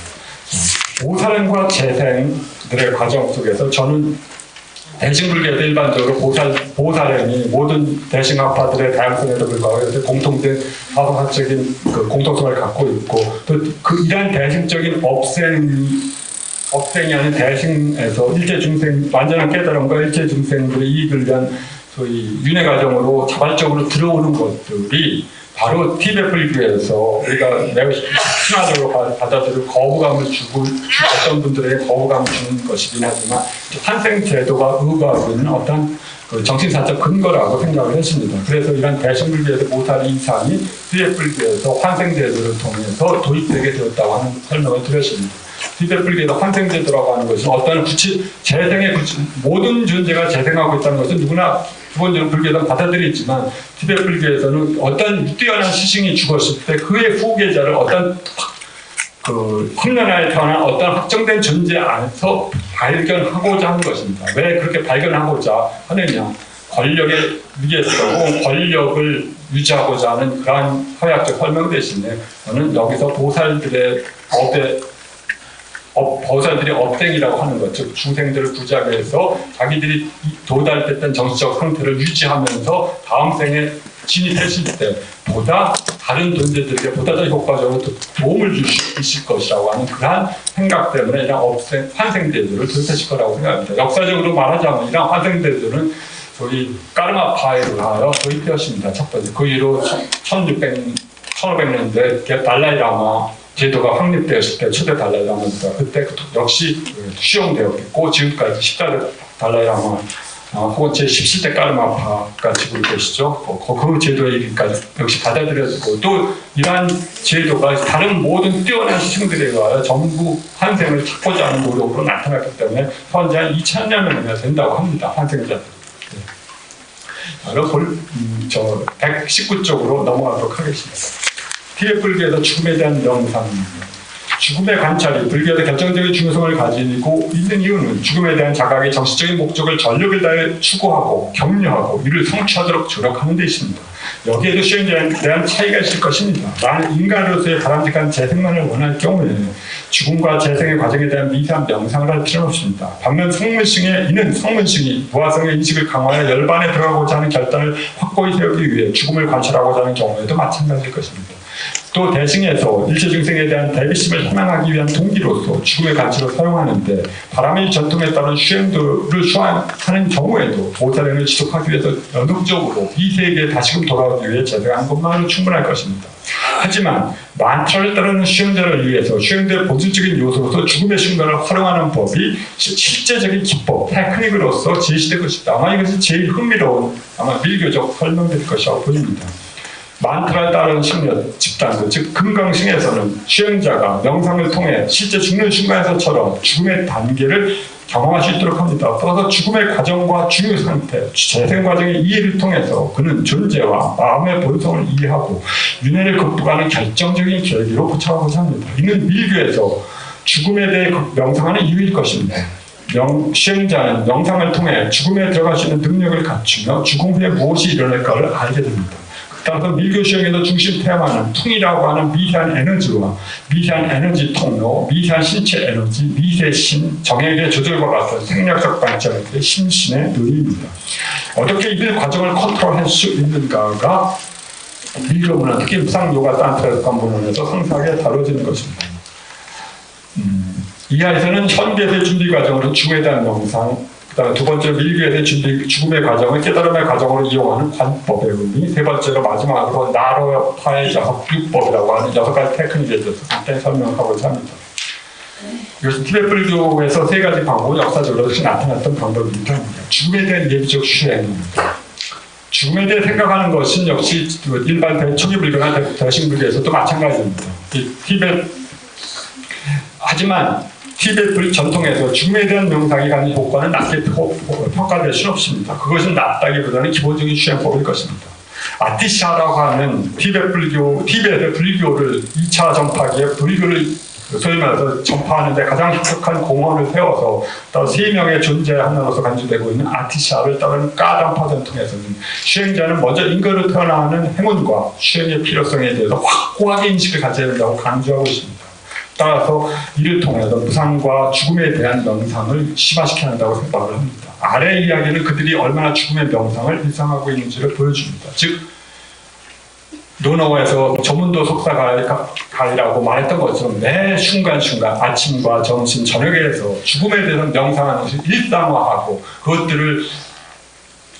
보살과 재생들의 과정 속에서 저는 대승불교에도 일반적으로 보살행이 모든 대승학파들의 다양성에도 불구하고 공통된 사상학적인 그 공통성을 갖고 있고 또 그 이러한 대승적인 업생이 아닌 대승에서 일체중생 완전한 깨달음과 일체중생들의 이익을 위한 소위 윤회 과정으로 자발적으로 들어오는 것들이 바로 티베트 불교에서 우리가 매우 순화적으로 받아들일 거부감을 주고 어떤 분들에게 거부감을 주는 것이긴 하지만 환생 제도가 의거하고 있는 어떤 그 정신사적 근거라고 생각을 했습니다. 그래서 이런 대승불교에서 보살 이상이 티베트 불교에서 환생 제도를 통해서 도입되게 되었다고 하는 설명을 드렸습니다. 티베트 불교에서 환생 제도라고 하는 것은 어떤 모든 존재가 재생하고 있다는 것은 누구나 기본적으로 불교에서는 받아들이지만 티베트 불교에서는 어떤 뛰어난 스승이 죽었을 때 그의 후계자를 어떤 그 험난하에 태어난 어떤 확정된 존재 안에서 발견하고자 하는 것입니다. 왜 그렇게 발견하고자 하느냐? 권력의 위에서 혹은 권력을 유지하고자 하는 그러한 서약적 설명 대신에 저는 여기서 보살들의 보살들이 업생이라고 하는 것, 즉 중생들을 구제하기 위해서 자기들이 도달됐던 정신적 상태를 유지하면서 다음 생에 진입했을 때 보다 다른 존재들에게 보다 더 효과적으로 도움을 줄 수 있을 것이라고 하는 그러한 생각 때문에 이런 환생대들을 도입했을 거라고 생각합니다. 역사적으로 말하자면 이런 환생대들은 소위 까르마파에 의하여 도입되었습니다. 첫 번째, 그 이후로 1500년대 달라이라마 제도가 확립되었을 때 초대 달라이라마입니다. 그때 역시 수용되었고 지금까지 10대 달라이라마 혹은 제17대 까르마파가 지금 계시죠. 그 제도의 얘기까지 역시 받아들여지고 또 이러한 제도가 다른 모든 뛰어난 스승들에 의하여 전부 환생을 찾고자 하는 노력으로 나타났기 때문에 현재 한 2000여 명이나 된다고 합니다. 환생자들. 저 119쪽으로 넘어가도록 하겠습니다. 티베트 불교에서 죽음에 대한 명상입니다. 죽음의 관찰이 불교에서 결정적인 중요성을 가지고 있는 이유는 죽음에 대한 자각의 정신적인 목적을 전력을 다해 추구하고 격려하고 이를 성취하도록 조력하는 데 있습니다. 여기에도 수행자에 대한 차이가 있을 것입니다. 만약 인간으로서의 바람직한 재생만을 원할 경우에 죽음과 재생의 과정에 대한 미세한 명상을 할 필요는 없습니다. 반면 성문승이 무아성의 인식을 강화해 열반에 들어가고자 하는 결단을 확고히 세우기 위해 죽음을 관찰하고자 하는 경우에도 마찬가지일 것입니다. 또 대승에서 일체중생에 대한 대비심을 희망하기 위한 동기로서 죽음의 가치로 사용하는데 바람의 전통에 따른 수행도를 수행하는 경우에도 보살행을 지속하기 위해서 연속적으로 이 세계에 다시금 돌아오기 위해 재생하는 것만으로 충분할 것입니다. 하지만 만트라를 따르는 수행자를 위해서 수행대의 본질적인 요소로서 죽음의 순간을 활용하는 법이 실제적인 기법, 테크닉으로서 제시될 것입니다. 아마 이것이 제일 흥미로운 밀교적 설명될 것이라고 보입니다. 만트라에 따른 심려 집단도 즉 금강승에서는 수행자가 명상을 통해 실제 죽는 순간에서처럼 죽음의 단계를 경험할 수 있도록 합니다. 따라서 죽음의 과정과 중요 상태, 재생 과정의 이해를 통해서 그는 존재와 마음의 본성을 이해하고 윤회를 극복하는 결정적인 계기로 포착하고자 합니다. 이는 밀교에서 죽음에 대해 명상하는 이유일 것입니다. 수행자는 명상을 통해 죽음에 들어갈 수 있는 능력을 갖추며 죽음 후에 무엇이 일어날까를 알게 됩니다. 따라서 밀교 수행에서 중심 테마는 퉁이라고 하는 미세한 에너지와 미세한 에너지 통로, 미세한 신체 에너지, 미세신, 정액의 조절과 같은 생략적 발전의 심신의 논의입니다. 어떻게 이 과정을 컨트롤할 수 있는가가 밀교 문화, 특히 무상 요가 단트라스 관문에서 상세하게 다뤄지는 것입니다. 이하에서는 현대의 준비 과정으로 죽음에 대한 명상, 그다음에 두 번째로 밀교에서의 준비, 죽음의 과정을 깨달음의 과정으로 이용하는 관법의 의미, 세 번째로 마지막으로 나로타의 6법이라고 하는 6가지 테크닉에 대해서 간단히 설명하고자 합니다. 이것은 티베트 불교에서 세 가지 방법은 역사적으로 다시 나타났던 방법입니다. 죽음에 대한 예비적 수행입니다. 죽음에 대해 생각하는 것은 역시 일반 초기 불교나 대신 불교에서도 마찬가지입니다. 하지만 티베트 전통에서 죽음에 대한 명상이 가진 효과는 낮게 평가될 수는 없습니다. 그것은 낮다기보다는 기본적인 수행법일 것입니다. 아티샤라고 하는 티베트 불교를 2차 전파기에 불교를 소위 말해서 전파하는 데 가장 혁혁한 공헌을 세워서 또 3명의 존재 하나로서 간주되고 있는 아티샤를 따르는 까담파 전통에서는 수행자는 먼저 인간으로 태어나는 행운과 수행의 필요성에 대해서 확고하게 인식을 가져야 된다고 강조하고 있습니다. 따라서 이를 통해서 무상과 죽음에 대한 명상을 심화시켜야 한다고 생각을 합니다. 아래 이야기는 그들이 얼마나 죽음의 명상을 일상하고 있는지를 보여줍니다. 즉 논어에서 조문도 속사가이라고 말했던 것처럼 매 순간순간 아침과 점심, 저녁에서 죽음에 대해서 명상하는 것을 일상화하고 그것들을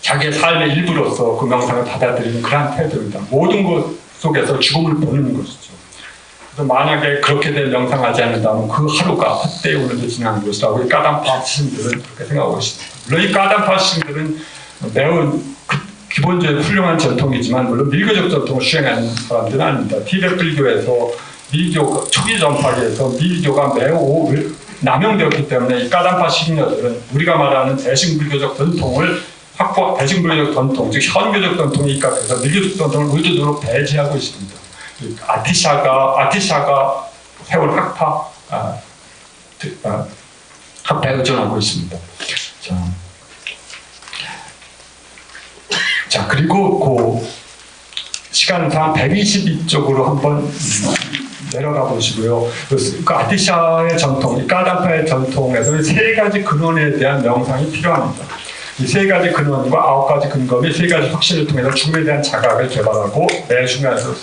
자기의 삶의 일부로서 그 명상을 받아들이는 그러한 태도입니다. 모든 것 속에서 죽음을 보는 것이죠. 그래서 만약에 그렇게 된 명상하지 않는다면 그 하루가 헛되이 오늘도 지나는 것이라고 이 까담파 스님들은 그렇게 생각하고 있습니다. 물론 이 까담파 스님들은 매우 기본적인 훌륭한 전통이지만 물론 밀교적 전통을 수행하는 사람들은 아닙니다. 티베트 불교에서 밀교 초기 전파기에서 밀교가 매우 남용되었기 때문에 이 까담파 신녀들은 우리가 말하는 대승불교적 전통을 대승불교적 전통, 즉 현교적 전통에 입각해서 밀교적 전통을 의도적으로 배제하고 있습니다. 아티샤가 세월 학파에 의존하고 있습니다. 자, 그리고 그 시간상 122쪽으로 한번 내려가 보시고요. 그 아티샤의 전통, 이 까담파의 전통에서는 3가지 근원에 대한 명상이 필요합니다. 이 3가지 근원과 9가지 근검이 3가지 확신을 통해서 죽음에 대한 자각을 개발하고 매 순간에서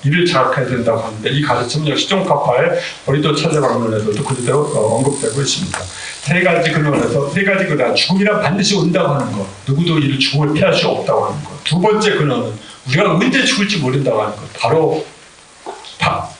이를 자각해야 된다고 하는데 이 가르침은 역시 쫑카파의 보리도 차제방론에서도 그대로 언급되고 있습니다. 3가지 근원에서 3가지 근원, 죽음이란 반드시 온다고 하는 것, 누구도 이를 죽음을 피할 수 없다고 하는 것. 두 번째 근원은 우리가 언제 죽을지 모른다고 하는 것. 바로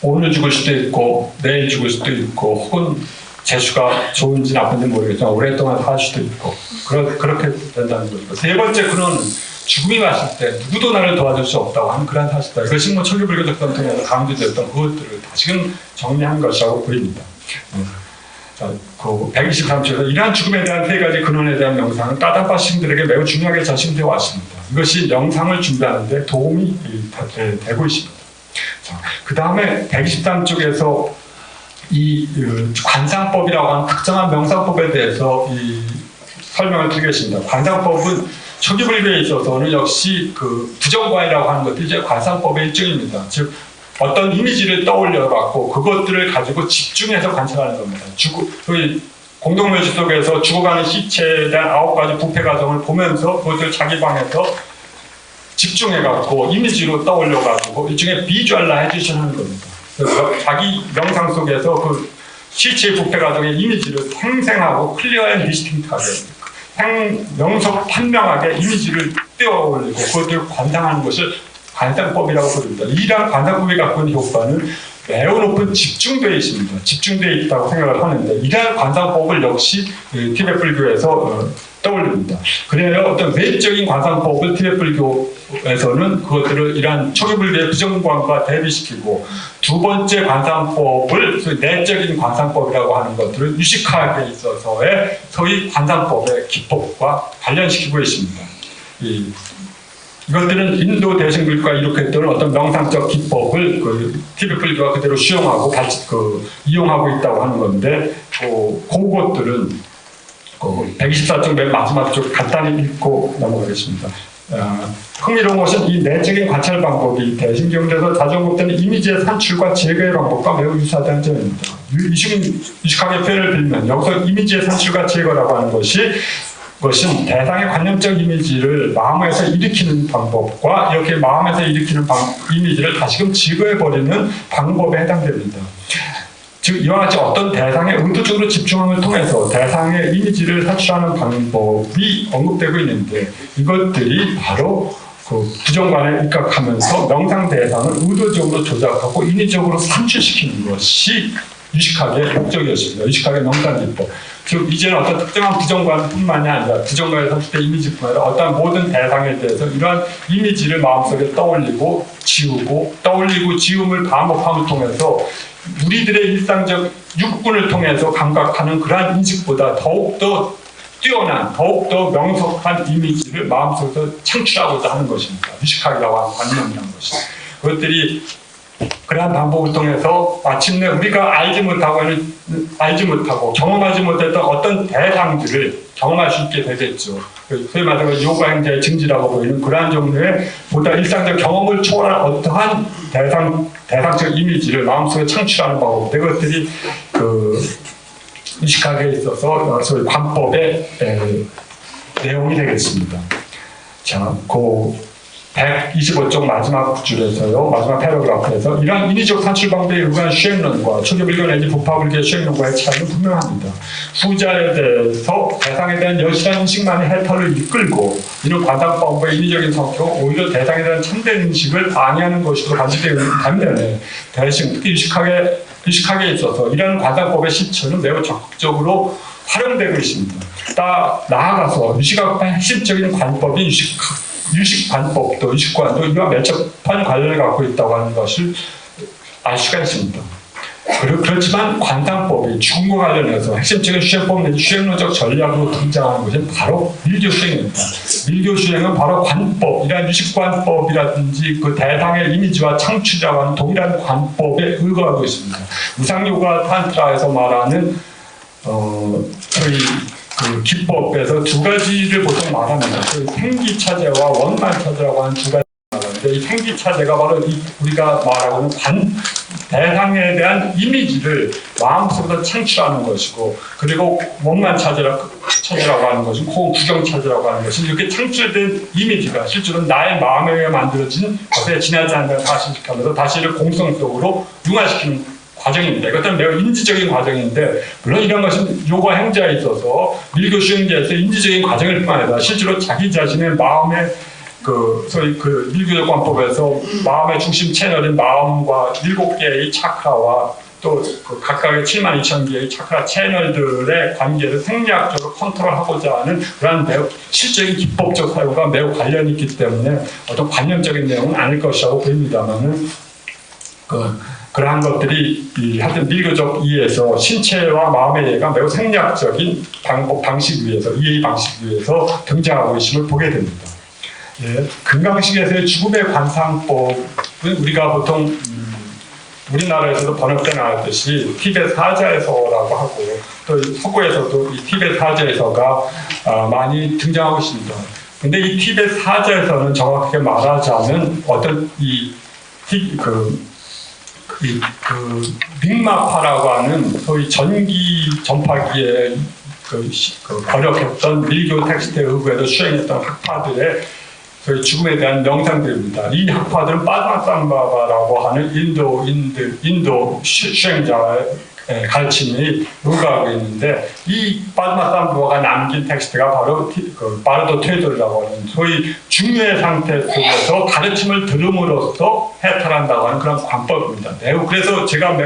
오늘 죽을 수도 있고 내일 죽을 수도 있고 혹은 재수가 좋은지 나쁜지 모르겠지만 오랫동안 살 수도 있고 그렇게 된다는 거죠. 세 번째 근원은 죽음이 왔을 때 누구도 나를 도와줄 수 없다고 하는 그런 사실이다. 이것이 초기 불교적 전통에서 강조됐던 그것들을 다시금 정리한 것이라고 보입니다. 자, 그 123쪽에서 이러한 죽음에 대한 3가지 근원에 대한 명상은 까담파 스님들에게 매우 중요하게 전심되어 왔습니다. 이것이 명상을 준비하는 데 도움이 되고 있습니다. 그 다음에 123쪽에서 이 관상법이라고 하는 특정한 명상법에 대해서 설명을 드리겠습니다. 관상법은 초기 불교에 있어서는 역시 그 부정관이라고 하는 것도 이제 관상법의 일종입니다. 즉 어떤 이미지를 떠올려 갖고 그것들을 가지고 집중해서 관찰하는 겁니다. 공동묘지 속에서 죽어가는 시체에 대한 9가지 부패 과정을 보면서 그것을 자기 방에서 집중해 갖고 이미지로 떠올려 가지고 일종의 비주얼라이제이션 하는 겁니다. 그래서 자기 명상 속에서 그 시체의 부패 과정의 이미지를 생생하고 클리어 앤 디스팅트하게 명석 판명하게 이미지를 띄어올리고 그것들을 관상하는 것을 관상법이라고 부릅니다. 이러한 관상법이 갖고 있는 효과는 매우 높은 집중되어 있습니다. 집중되어 있다고 생각을 하는데 이러한 관상법을 역시 티베트 불교에서 떠올립니다. 그래야 어떤 외적인 관상법을 티베트 불교에서는 그것들을 이러한 초기 불교의 부정관과 대비시키고 두 번째 관상법을 내적인 관상법이라고 하는 것들을 유식화하게 있어서의 소위 관상법의 기법과 관련시키고 있습니다. 이것들은 인도 대승불교가 이룩했던 어떤 명상적 기법을 티베트 불교가 그대로 수용하고 이용하고 있다고 하는 건데 그것들은 124쪽 맨 마지막 쪽 간단히 읽고 넘어가겠습니다. 흥미로운 것은 이 내적인 관찰 방법이 대신경제에서 자전급되는 이미지의 산출과 제거의 방법과 매우 유사하다는 점입니다. 유식하게 표현을 빌면 여기서 이미지의 산출과 제거라고 하는 것은 대상의 관념적 이미지를 마음에서 일으키는 방법과 이렇게 마음에서 일으키는 이미지를 다시금 제거해버리는 방법에 해당됩니다. 즉 이와 같이 어떤 대상에 의도적으로 집중함을 통해서 대상의 이미지를 산출하는 방법이 언급되고 있는데 이것들이 바로 그 부정관에 입각하면서 명상 대상을 의도적으로 조작하고 인위적으로 산출시키는 것이 유식학의 목적이었습니다. 유식학의 명상기법. 즉 이제는 어떤 특정한 부정관뿐만이 아니라 부정관에 산출된 이미지뿐 아니라 어떤 모든 대상에 대해서 이러한 이미지를 마음속에 떠올리고 지움을 반복함을 통해서 우리들의 일상적 육군을 통해서 감각하는 그러한 인식보다 더욱더 뛰어난, 더욱더 명석한 이미지를 마음속에서 창출하고자 하는 것입니다. 유식학이라고 하는 관념이라는 것이. 그것들이 그러한 방법을 통해서 마침내 우리가 알지 못하고 경험하지 못했던 어떤 대상들을 경험할 수 있게 되겠죠. 소위 말해서 요가 행자의 증지라고 보이는 그러한 종류의 보다 일상적 경험을 초월한 어떠한 대상적 이미지를 마음속에 창출하는 방법. 이것들이 그 유식학에 있어서 소위 관법의 내용이 되겠습니다. 자, 그 125쪽 마지막 줄에서요, 마지막 패러그래프에서 이러한 인위적 산출 방법에 의한 수행론과 초기불교 내지 부파불교의 수행론과의 차이는 분명합니다. 후자에 대해서 대상에 대한 여실한 인식만이 해탈을 이끌고 이런 관상방법의 인위적인 성격, 오히려 대상에 대한 참된 인식을 방해하는 것으로 간주되는 반면에 대신 특히 유식학에 있어서 이러한 관상법의 실천은 매우 적극적으로 활용되고 있습니다. 나아가서 유식학의 핵심적인 관법인 유식관법도 유식관도 이와 밀접한 관련을 갖고 있다고 하는 것을 알 수가 있습니다. 그렇지만 관상법이 죽음과 관련해서 핵심적인 수행법 내지 수행론적 전략으로 등장하는 것은 바로 밀교 수행입니다. 밀교 수행은 바로 관법, 이러한 유식관법이라든지 그 대상의 이미지와 창출이라고 하는 동일한 관법에 의거하고 있습니다. 우상요가 탄트라에서 말하는 그 기법에서 두 가지를 보통 말합니다. 그 생기차제와 원만차제라고 하는 두 가지 말하는데 이 생기차제가 바로 우리가 말하고 있는 대상에 대한 이미지를 마음속에서 창출하는 것이고, 그리고 원만차제라고 하는 것은 구경차제라고 하는 것은 이렇게 창출된 이미지가 실제로 나의 마음에 의해 만들어진 것에 지나지 않는 사실하면서 다시를 공성적으로 융화시키는 과정입니다. 이것은 매우 인지적인 과정인데, 물론 이런 것은 요가 행자에 있어서 밀교 수행자에서 인지적인 과정일 뿐 아니라 실제로 자기 자신의 마음의 소위 밀교적 관법에서 마음의 중심 채널인 마음과 7개의 차크라와 또 각각의 72,000개의 차크라 채널들의 관계를 생리학적으로 컨트롤하고자 하는 그런 매우 실적인 기법적 사유가 매우 관련이 있기 때문에 어떤 관념적인 내용은 아닐 것이라고 보입니다만은 그러한 것들이 하여튼 밀교적 이해에서 신체와 마음의 이해가 매우 생략적인 방식 위에서 이해 방식 위에서 등장하고 있음을 보게 됩니다. 예, 금강식에서의 죽음의 관상법은 우리가 보통 우리나라에서도 번역돼 나왔듯이 티베트 사자에서라고 하고 또 서구에서도 이 티베트 사자에서가 많이 등장하고 있습니다. 근데 이 티베트 사자에서는 정확하게 말하자면 어떤 믹마파라고 하는 소위 전기 전파기에 번역했던 밀교 텍스트에 의거해서 수행했던 학파들의 소위 죽음에 대한 명상들입니다. 이 학파들은 빠드마삼바바라고 하는 인도 수행자의 가르침이 의거하고 있는데, 이 빠드마삼바바가 남긴 텍스트가 바로 바르도 테이도르라고 하는 소위 중뇌 상태 속에서 가르침을 들음으로써 해탈한다고 하는 그런 관법입니다. 그래서 제가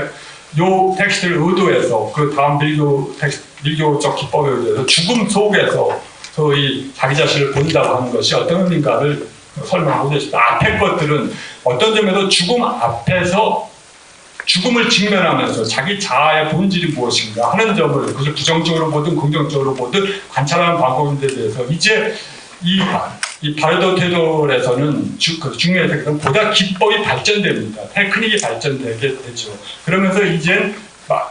요 텍스트를 의도해서 그 다음 밀교적 기법에 의해서 죽음 속에서 소위 자기 자신을 본다고 하는 것이 어떤 의미인가를 설명하고 계십니다. 앞에 것들은 어떤 점에서 죽음 앞에서 죽음을 직면하면서 자기 자아의 본질이 무엇인가 하는 점을 그것을 부정적으로 보든 긍정적으로 보든 관찰하는 방법인데 대해서 이제 이 바르도 테돌에서는 중요해서 보다 기법이 발전됩니다. 테크닉이 발전되게 되죠. 그러면서 이제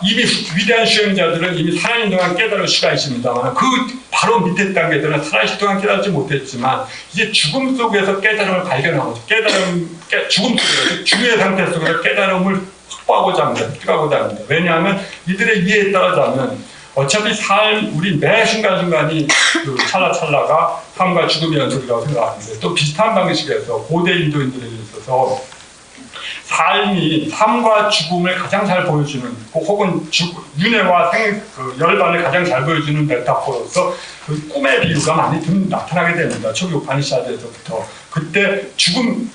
이미 위대한 수행자들은 이미 살아있는 동안 깨달을 수가 있습니다만 그 바로 밑에 단계들은 살아있을 동안 깨닫지 못했지만 이제 죽음 속에서 깨달음을 발견하고 죽음 속에서 중요의 상태 속에서 깨달음을 확보하고자 합니다. 획득하고자 합니다. 왜냐하면 이들의 이해에 따라자면 어차피 우리 매 순간순간이 그 찰나찰나가 삶과 죽음의 연속이라고 생각하는데 또 비슷한 방식에서 고대 인도인들에 있어서 삶과 죽음을 가장 잘 보여주는 혹은 윤회와 열반을 가장 잘 보여주는 메타포로서 그 꿈의 비유가 많이 나타나게 됩니다. 초기 우파니샤드에서부터 그때 죽음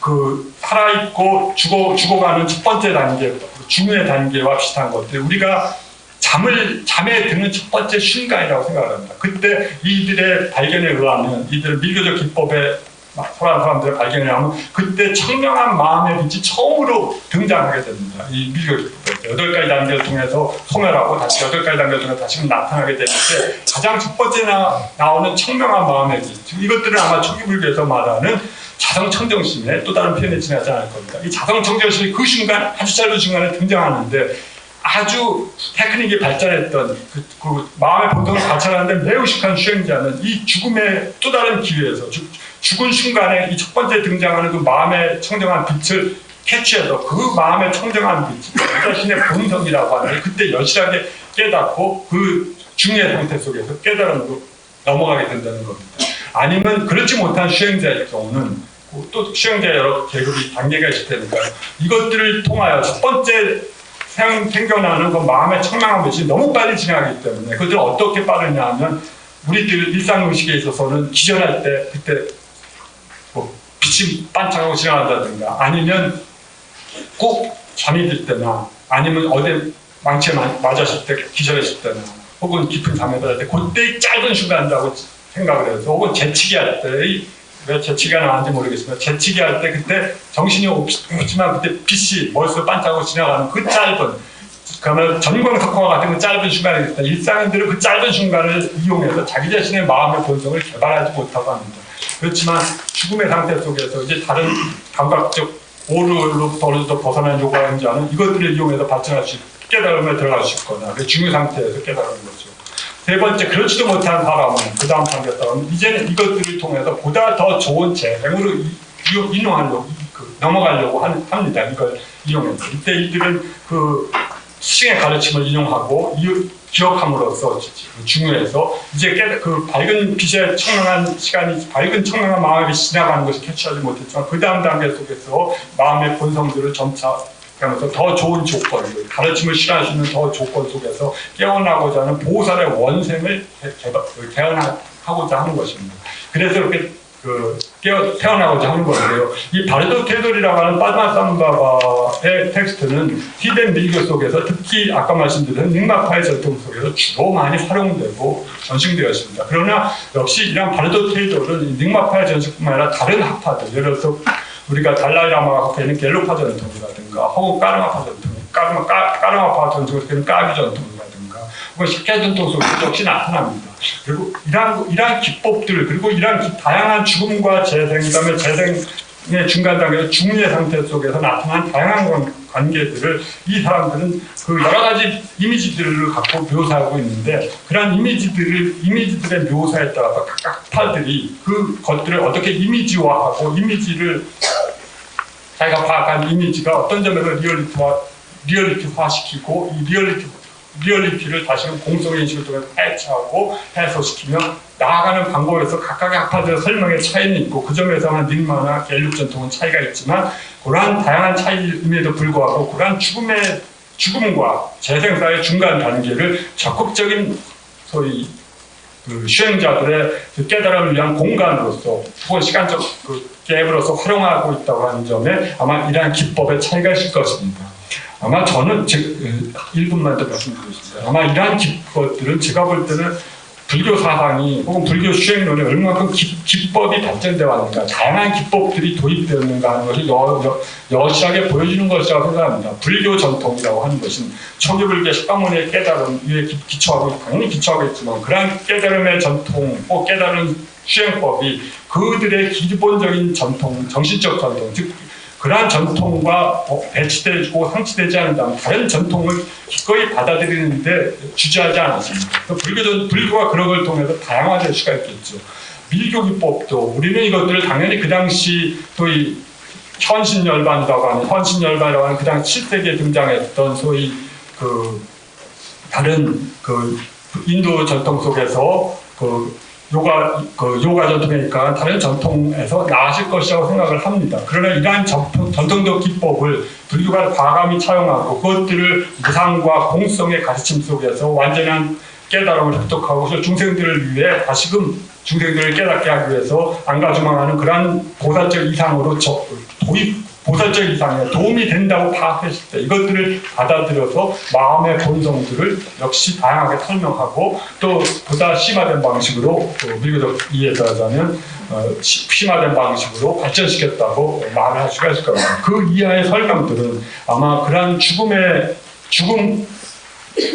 살아있고 죽어가는 첫 번째 단계 중의 단계와 비슷한 것들 우리가 잠에 드는 첫 번째 순간이라고 생각합니다. 그때 이들의 발견에 의하면 이들 밀교적 기법에 소란 사람들의 발견을 하면 그때 청명한 마음의 빛이 처음으로 등장하게 됩니다. 이 밀교 기법에서 8가지 단계를 통해서 소멸하고 다시 8가지 단계를 통해서 다시 나타나게 되는데 가장 첫 번째 나오는 청명한 마음의 빛 이것들은 아마 초기 불교에서 말하는 자성청정심의 또 다른 표현에 지나지 않을 겁니다. 이 자성청정심이 그 순간 아주 짧은 순간에 등장하는데 아주 테크닉이 발전했던 그 마음의 본성을 관찰하는데 매우 익숙한 수행자는 이 죽음의 또 다른 기회에서 죽은 순간에 이 첫 번째 등장하는 그 마음의 청정한 빛을 캐치해서 그 마음의 청정한 빛이 자신의 본성이라고 하는데 그때 여실하게 깨닫고 그 중의 상태 속에서 깨달음으로 넘어가게 된다는 겁니다. 아니면 그렇지 못한 수행자의 경우는 또 수행자 여러 계급이 단계가 있을 테니까 이것들을 통하여 첫 번째 생겨나는 그 마음의 청명한 빛이 너무 빨리 지나가기 때문에 그것을 어떻게 빠르냐 하면 우리들 일상의식에 있어서는 기절할 때 그때 뭐 빛이 반짝하고 지나간다든가 아니면 꼭 잠이 들 때나 아니면 어디 망치에 맞았을 때 기절했을 때나 혹은 깊은 잠에 들었을 때 그때 짧은 순간이라고 생각을 해서 혹은 재치기 할 때 왜 재치기가 나왔는지 모르겠지만 재치기 할 때 그때 정신이 없지만 그때 빛이 머릿속에 반짝하고 지나가는 그 짧은 그러면 전광석화 같은 그 짧은 순간이 있다. 일상인들은 그 짧은 순간을 이용해서 자기 자신의 마음의 본성을 개발하지 못하고 합니다. 그렇지만 죽음의 상태 속에서 이제 다른 감각적 오류로부터 벗어난 요가행자는 이것들을 이용해서 발전할 수 있고 깨달음에 들어갈 수 있거나 그 중요 상태에서 깨달은 거죠. 세 번째, 그렇지도 못한 사람은 그 다음 단계 사람은 이제는 이것들을 통해서 보다 더 좋은 재생으로 인용하려고 넘어가려고 합니다. 이걸 이용해서 이때 이들은 그 스승의 가르침을 인용하고 기억함으로써 중요해서 이제 그 밝은 빛의 청명한 시간이 밝은 청명한 마음이 지나가는 것이 캐치하지 못했지만 그 다음 단계 속에서 마음의 본성들을 점차 그러면서 더 좋은 조건, 가르침을 실현할 수 있는 더 조건 속에서 깨어나고자 하는 보살의 원생을 개헌하고자 하는 것입니다. 그래서 이렇게 태어나고자 하는 건데요. 이 바르도 테돌이라고 하는 빠드마삼바바의 텍스트는 티베트 밀교 속에서 특히 아까 말씀드린 닉마파의 전통 속에서 주로 많이 활용되고 전승되었습니다. 그러나 역시 이런 바르도 테돌은 닉마파의 전승뿐만 아니라 다른 학파들, 예를 들어서 우리가 달라이라마가 갖고 있는 겔로파 전통이라든가 혹은 까르마파 전통, 까르마파 전통에서 있는 까비 전통이라든가 혹은 식혜 전통 속에서 역시 나타납니다. 그리고 이러한 기법들 그리고 이러한 다양한 죽음과 재생 그다음에 재생의 중간 단계 중의 상태 속에서 나타난 다양한 관계들을 이 사람들은 그 여러 가지 이미지들을 갖고 묘사하고 있는데 그런 이미지들의 묘사에 따라서 각각 파들이 그 것들을 어떻게 이미지화하고 이미지를 자기가 파악한 이미지가 어떤 점에서 리얼리티화시키고 이 리얼리티를 다시금 공성의 인식을 통해서 해체하고 해소시키며 나아가는 방법에서 각각의 학파들의 설명의 차이는 있고 그 점에서는 닉마나 겔룩 전통은 차이가 있지만 그러한 다양한 차이임에도 불구하고 그러한 죽음과 재생사의 중간 단계를 적극적인 소위 그 수행자들의 그 깨달음을 위한 공간으로서 혹은 시간적 그 갭으로서 활용하고 있다고 하는 점에 아마 이러한 기법의 차이가 있을 것입니다. 아마 저는 1분만 더 말씀드리겠습니다. 아마 이러한 것들은 제가 볼 때는 불교 사상이 혹은 불교 수행론이 얼마만큼 기법이 발전되어 왔는가 다양한 기법들이 도입되었는가 하는 것을 여실하게 보여주는 것이라고 생각합니다. 불교 전통이라고 하는 것은 초기 불교 십방문의 깨달음 위에 당연히 기초하고 있지만 그러한 깨달음의 전통 혹 깨달은 수행법이 그들의 기본적인 전통, 정신적 전통 즉 그러한 전통과 배치되고 상치되지 않는다면 다른 전통을 기꺼이 받아들이는데 주저하지 않았습니다. 불교가 그런 걸 통해서 다양화될 수가 있겠죠. 밀교 기법도 우리는 이것들을 당연히 그 당시 소위 현신열반이라고 하는 그 당시 7세기에 등장했던 소위 그 다른 그 인도 전통 속에서 요가 전통이니까 다른 전통에서 나아질 것이라고 생각을 합니다. 그러나 이러한 전통적 기법을 불교가 과감히 차용하고 그것들을 무상과 공성의 가르침 속에서 완전한 깨달음을 획득하고 중생들을 위해 다시금 중생들을 깨닫게 하기 위해서 안가주망하는 그러한 보살적 이상으로 보살적 이상에 도움이 된다고 파악했을 때 이것들을 받아들여서 마음의 본성들을 역시 다양하게 설명하고 또 보다 심화된 방식으로 밀교적 이해에 따르자면 심화된 방식으로 발전시켰다고 말을 할 수가 있을 겁니다. 그 이하의 설명들은 아마 그러한 죽음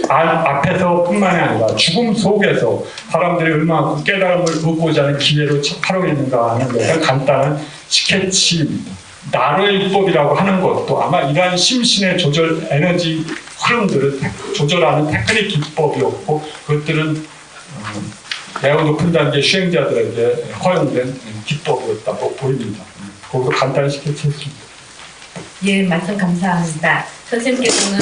앞에서 뿐만이 아니라 죽음 속에서 사람들이 얼마나 깨달음을 얻고자 하는 기회로 활용했는가 하는 것은 간단한 스케치입니다. 나로의 율법이라고 하는 것도 아마 이러한 심신의 조절 에너지 흐름들을 조절하는 테크닉 기법이었고 그것들은 매우 높은 단계 수행자들에게 허용된 기법이었다고 보입니다. 거기서 간단히 스케치했습니다. 예, 말씀 감사합니다. 선생님께서는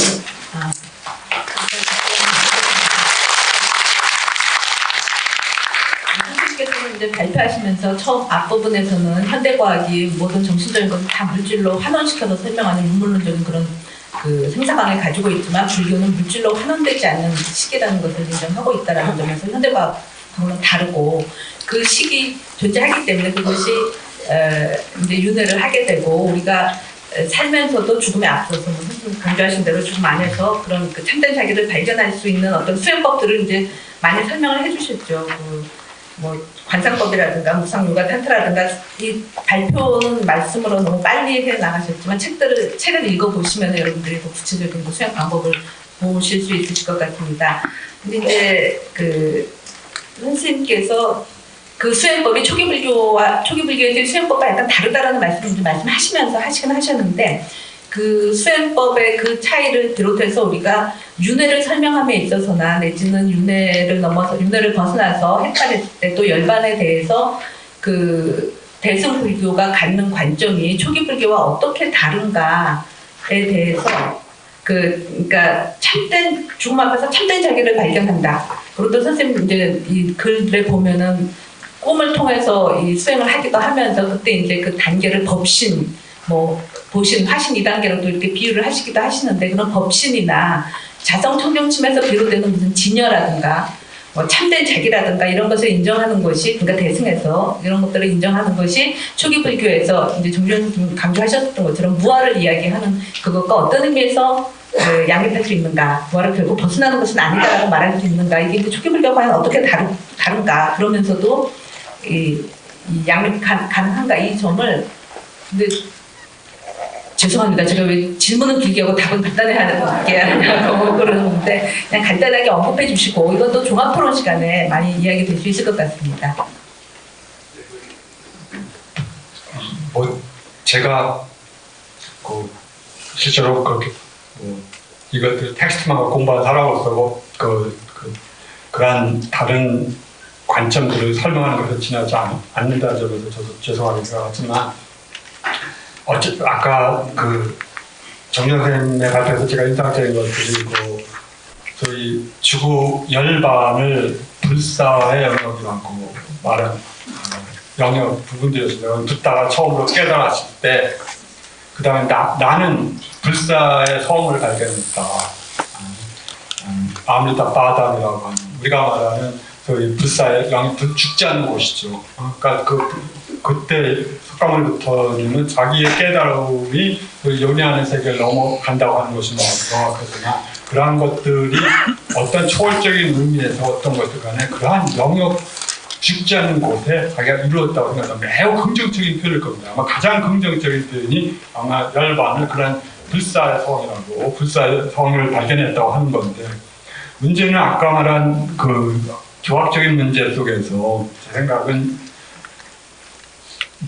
이제 발표하시면서 처음 앞부분에서는 현대과학이 모든 정신적인 것을 다 물질로 환원시켜서 설명하는 인문론적인 그런 그 생사관을 가지고 있지만 불교는 물질로 환원되지 않는 시기라는 것을 인정하고 있다는 점에서 현대과학하고는 다르고 그 시기 존재하기 때문에 그것이 이제 윤회를 하게 되고 우리가 살면서도 죽음에 앞서서 선생님 강조하신 대로 죽음 안에서 그런 그 참된 자기를 발견할 수 있는 어떤 수행법들을 이제 많이 설명을 해주셨죠. 관상법이라든가 무상요가 탄트라든가 이 발표는 말씀으로 너무 빨리 해 나가셨지만 책을 읽어보시면 여러분들이 더 구체적인 수행 방법을 보실 수 있으실 것 같습니다. 근데 이제 그 선생님께서 그 수행법이 초기 불교의 수행법과 약간 다르다라는 말씀을 말씀하시면서 하셨는데 그 수행법의 그 차이를 비롯해서 우리가 윤회를 설명함에 있어서나 내지는 윤회를 벗어나서 해탈했을 때 또 열반에 대해서 그 대승불교가 갖는 관점이 초기 불교와 어떻게 다른가에 대해서 그러니까 참된 죽음 앞에서 참된 자기를 발견한다. 그리고 또 선생님 이제 이 글에 보면은 꿈을 통해서 이 수행을 하기도 하면서 그때 이제 그 단계를 법신 보신, 화신 2단계로 또 이렇게 비유를 하시기도 하시는데 그런 법신이나 자성 청정침에서 비롯되는 무슨 진여라든가 참된 자기라든가 이런 것을 인정하는 것이 그러니까 대승에서 이런 것들을 인정하는 것이 초기 불교에서 이제 종전 강조하셨던 것처럼 무아를 이야기하는 그것과 어떤 의미에서 양립할 수 있는가, 무아를 결국 벗어나는 것은 아니다라고 말할 수 있는가, 이게 이제 초기 불교와 과연 어떻게 다른가, 그러면서도 이 양립 가능한가, 이 점을 근데 죄송합니다. 제가 왜 질문은 길게 하고 답은 간단하게 하냐고 그러는데 그냥 간단하게 언급해 주시고 이것도 종합토론 시간에 많이 이야기 될 수 있을 것 같습니다. 제가 실제로 그렇게 이것들 텍스트만 공부한 사람으로서 그러한 다른 관점들을 설명하는 것을 지나지 않는다는 점에서 저도 죄송하게 생각하지만 아까 정영 선생님의 발표에서 제가 인상적인 것들이고 저희 주구 열반을 불사의 영역이라고 말한 영역 부분들이었어요. 듣다가 처음으로 깨달았을 때 그 다음에 나는 불사의 성을 발견했다. 아미타 바담이라고 하는 우리가 말하는 저희 불사의 영역 죽지 않는 곳이죠. 그러니까 그때 석가모니부터는 자기의 깨달음이 연애하는 세계를 넘어간다고 하는 것이 정확하지만 그러한 것들이 어떤 초월적인 의미에서 어떤 것들 간에 그러한 영역 죽지 않는 곳에 자기가 이루었다고 생각하면 매우 긍정적인 표현일 겁니다. 아마 가장 긍정적인 표현이 아마 열반을 그런 불사의 성이라고 불사의 성을 발견했다고 하는 건데 문제는 아까 말한 교학적인 문제 속에서 제 생각은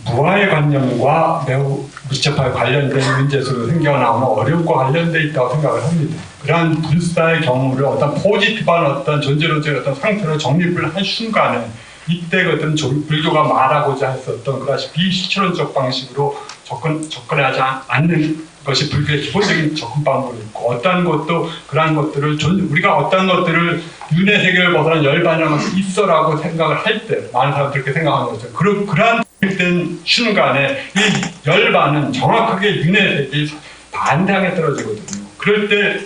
무아의 관념과 매우 밀접하게 관련된 문제에서 생겨나오는 어려움과 관련돼 있다고 생각을 합니다. 그러한 불사의 경우를 어떤 포지티브한 어떤 존재론적인 어떤 상태로 정립을 한 순간에 이때 어떤 불교가 말하고자 했었던 그것이 비실천론적 방식으로 접근하지 않는 것이 불교의 기본적인 접근 방법이 있고, 어떠한 것도 그러한 것들을 우리가 어떠한 것들을 윤회 세계를 벗어난 열반을 있어라고 생각을 할 때 많은 사람들이 그렇게 생각하는 거죠. 그러한 된 순간에 이 열반은 정확하게 윤회 세계의 반대항에 떨어지거든요. 그럴 때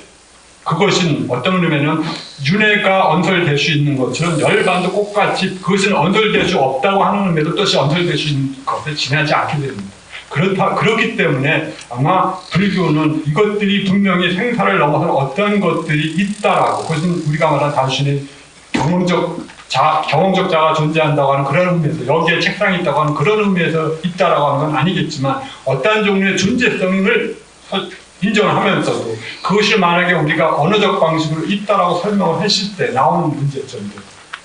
그것은 어떤 의미에는 윤회가 언설될 수 있는 것처럼 열반도 똑같이 그것은 언설될 수 없다고 하는 의미도 또시 언설될 수 있는 것에 지나지 않게 됩니다. 그렇기 때문에 아마 불교는 이것들이 분명히 생사를 넘어서는 어떤 것들이 있다라고, 그것은 우리가 말하는 단순히 경험적 자가 존재한다고 하는 그런 의미에서, 여기에 책상이 있다고 하는 그런 의미에서 있다라고 하는 건 아니겠지만, 어떠한 종류의 존재성을 인정을 하면서도 그것이 만약에 우리가 언어적 방식으로 있다라고 설명을 했을 때 나오는 문제점들,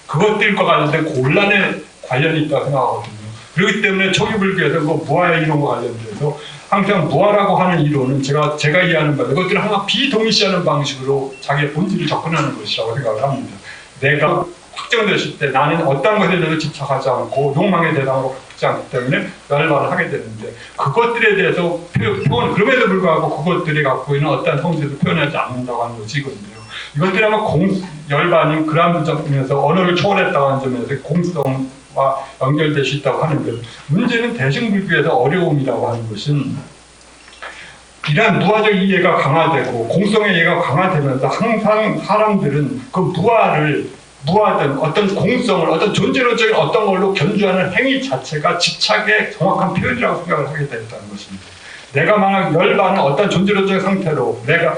그것들과 관련된 곤란에 관련이 있다고 생각하거든요. 그렇기 때문에 초기 불교에서 그 무아의 이론과 관련돼서 항상 무아라고 하는 이론은 제가 이해하는 바는 그것들을 항상 비동일시하는 방식으로 자기의 본질을 접근하는 것이라고 생각을 합니다. 내가 확정됐을 때 나는 어떤 것에 대해서 집착하지 않고 욕망의 대상으로 갖지 않기 때문에 열반을 하게 되는데, 그것들에 대해서 그럼에도 불구하고 그것들이 갖고 있는 어떤 성질을 표현하지 않는다고 하는 것이거든요. 이것들이 아마 열반이 그러한 점에서 언어를 초월했다고 하는 점에서 공성과 연결될 수 있다고 하는데, 문제는 대승불교에서 어려움이라고 하는 것은 이러한 무아적 이해가 강화되고 공성의 이해가 강화되면서 항상 사람들은 그 무아든 어떤 공성을 어떤 존재론적인 어떤 걸로 견주하는 행위 자체가 집착의 정확한 표현이라고 생각을 하게 됐다는 것입니다. 내가 만약 열반은 어떤 존재론적인 상태로 내가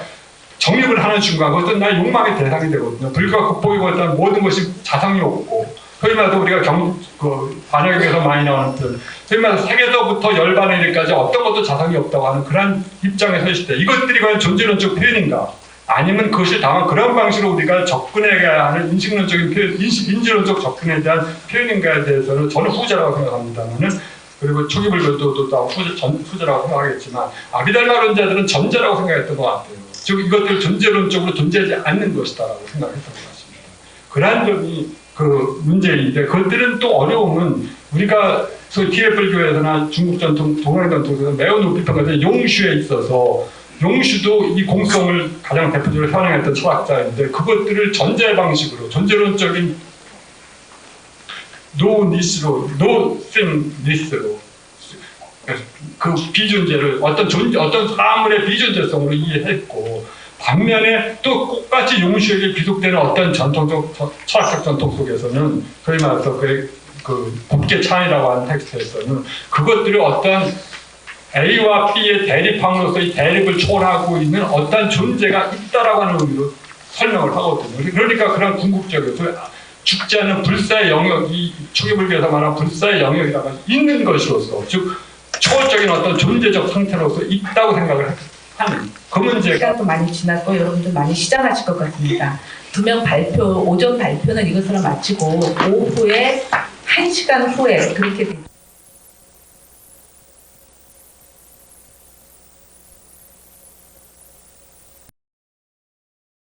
정립을 하는 순간 그것은 나의 욕망의 대상이 되거든요. 불교가 극복이고 일단 모든 것이 자성이 없고, 소위 말해서 우리가 반역에서 많이 나오는 표현, 소위 말해서 세계서부터 열반에 이르기까지 어떤 것도 자성이 없다고 하는 그런 입장에 서 있을 때 이것들이 과연 존재론적 표현인가? 아니면 그것이 다만 그런 방식으로 우리가 접근해야 하는 인식론적인 표현, 인지론적 접근에 대한 표현인가에 대해서는 저는 후자라고 생각합니다만은, 그리고 초기 불교도 후자라고 생각하겠지만 아비달마론자들은 전자라고 생각했던 것 같아요. 즉 이것들 존재론적으로 존재하지 않는 것이다라고 생각했던 것 같습니다. 그러한 점이 그 문제인데, 그것들은 또 어려움은 우리가 소위 티베트 불교에서나 중국 전통, 동양 전통에서 매우 높이 평가된 용슈에 있어서, 용슈도 이 공성을 가장 대표적으로 현행했던 철학자인데, 그것들을 전제 방식으로 존재론적인 노니스로 그 비존재를 어떤 사물의 비존재성으로 이해했고, 반면에 또 똑같이 용슈에게 비속되는 어떤 전통적 철학적 전통 속에서는 소위 말해서 그 법계 차이라고 하는 텍스트에서는 그것들이 어떤 A와 B의 대립함으로써 이 대립을 초월하고 있는 어떤 존재가 있다라고 하는 의미로 설명을 하거든요. 그러니까 그런 궁극적이고 죽지 않는 불사의 영역이 초기 불교에서 말하는 불사의 영역이라고 있는 것으로서, 즉 초월적인 어떤 존재적 상태로서 있다고 생각을 하는 그 문제가 시간도 많이 지났고 여러분들 많이 시장하실 것 같습니다. 2명 발표, 오전 발표는 이것으로 마치고 오후에 1시간 후에 그렇게 됩니다.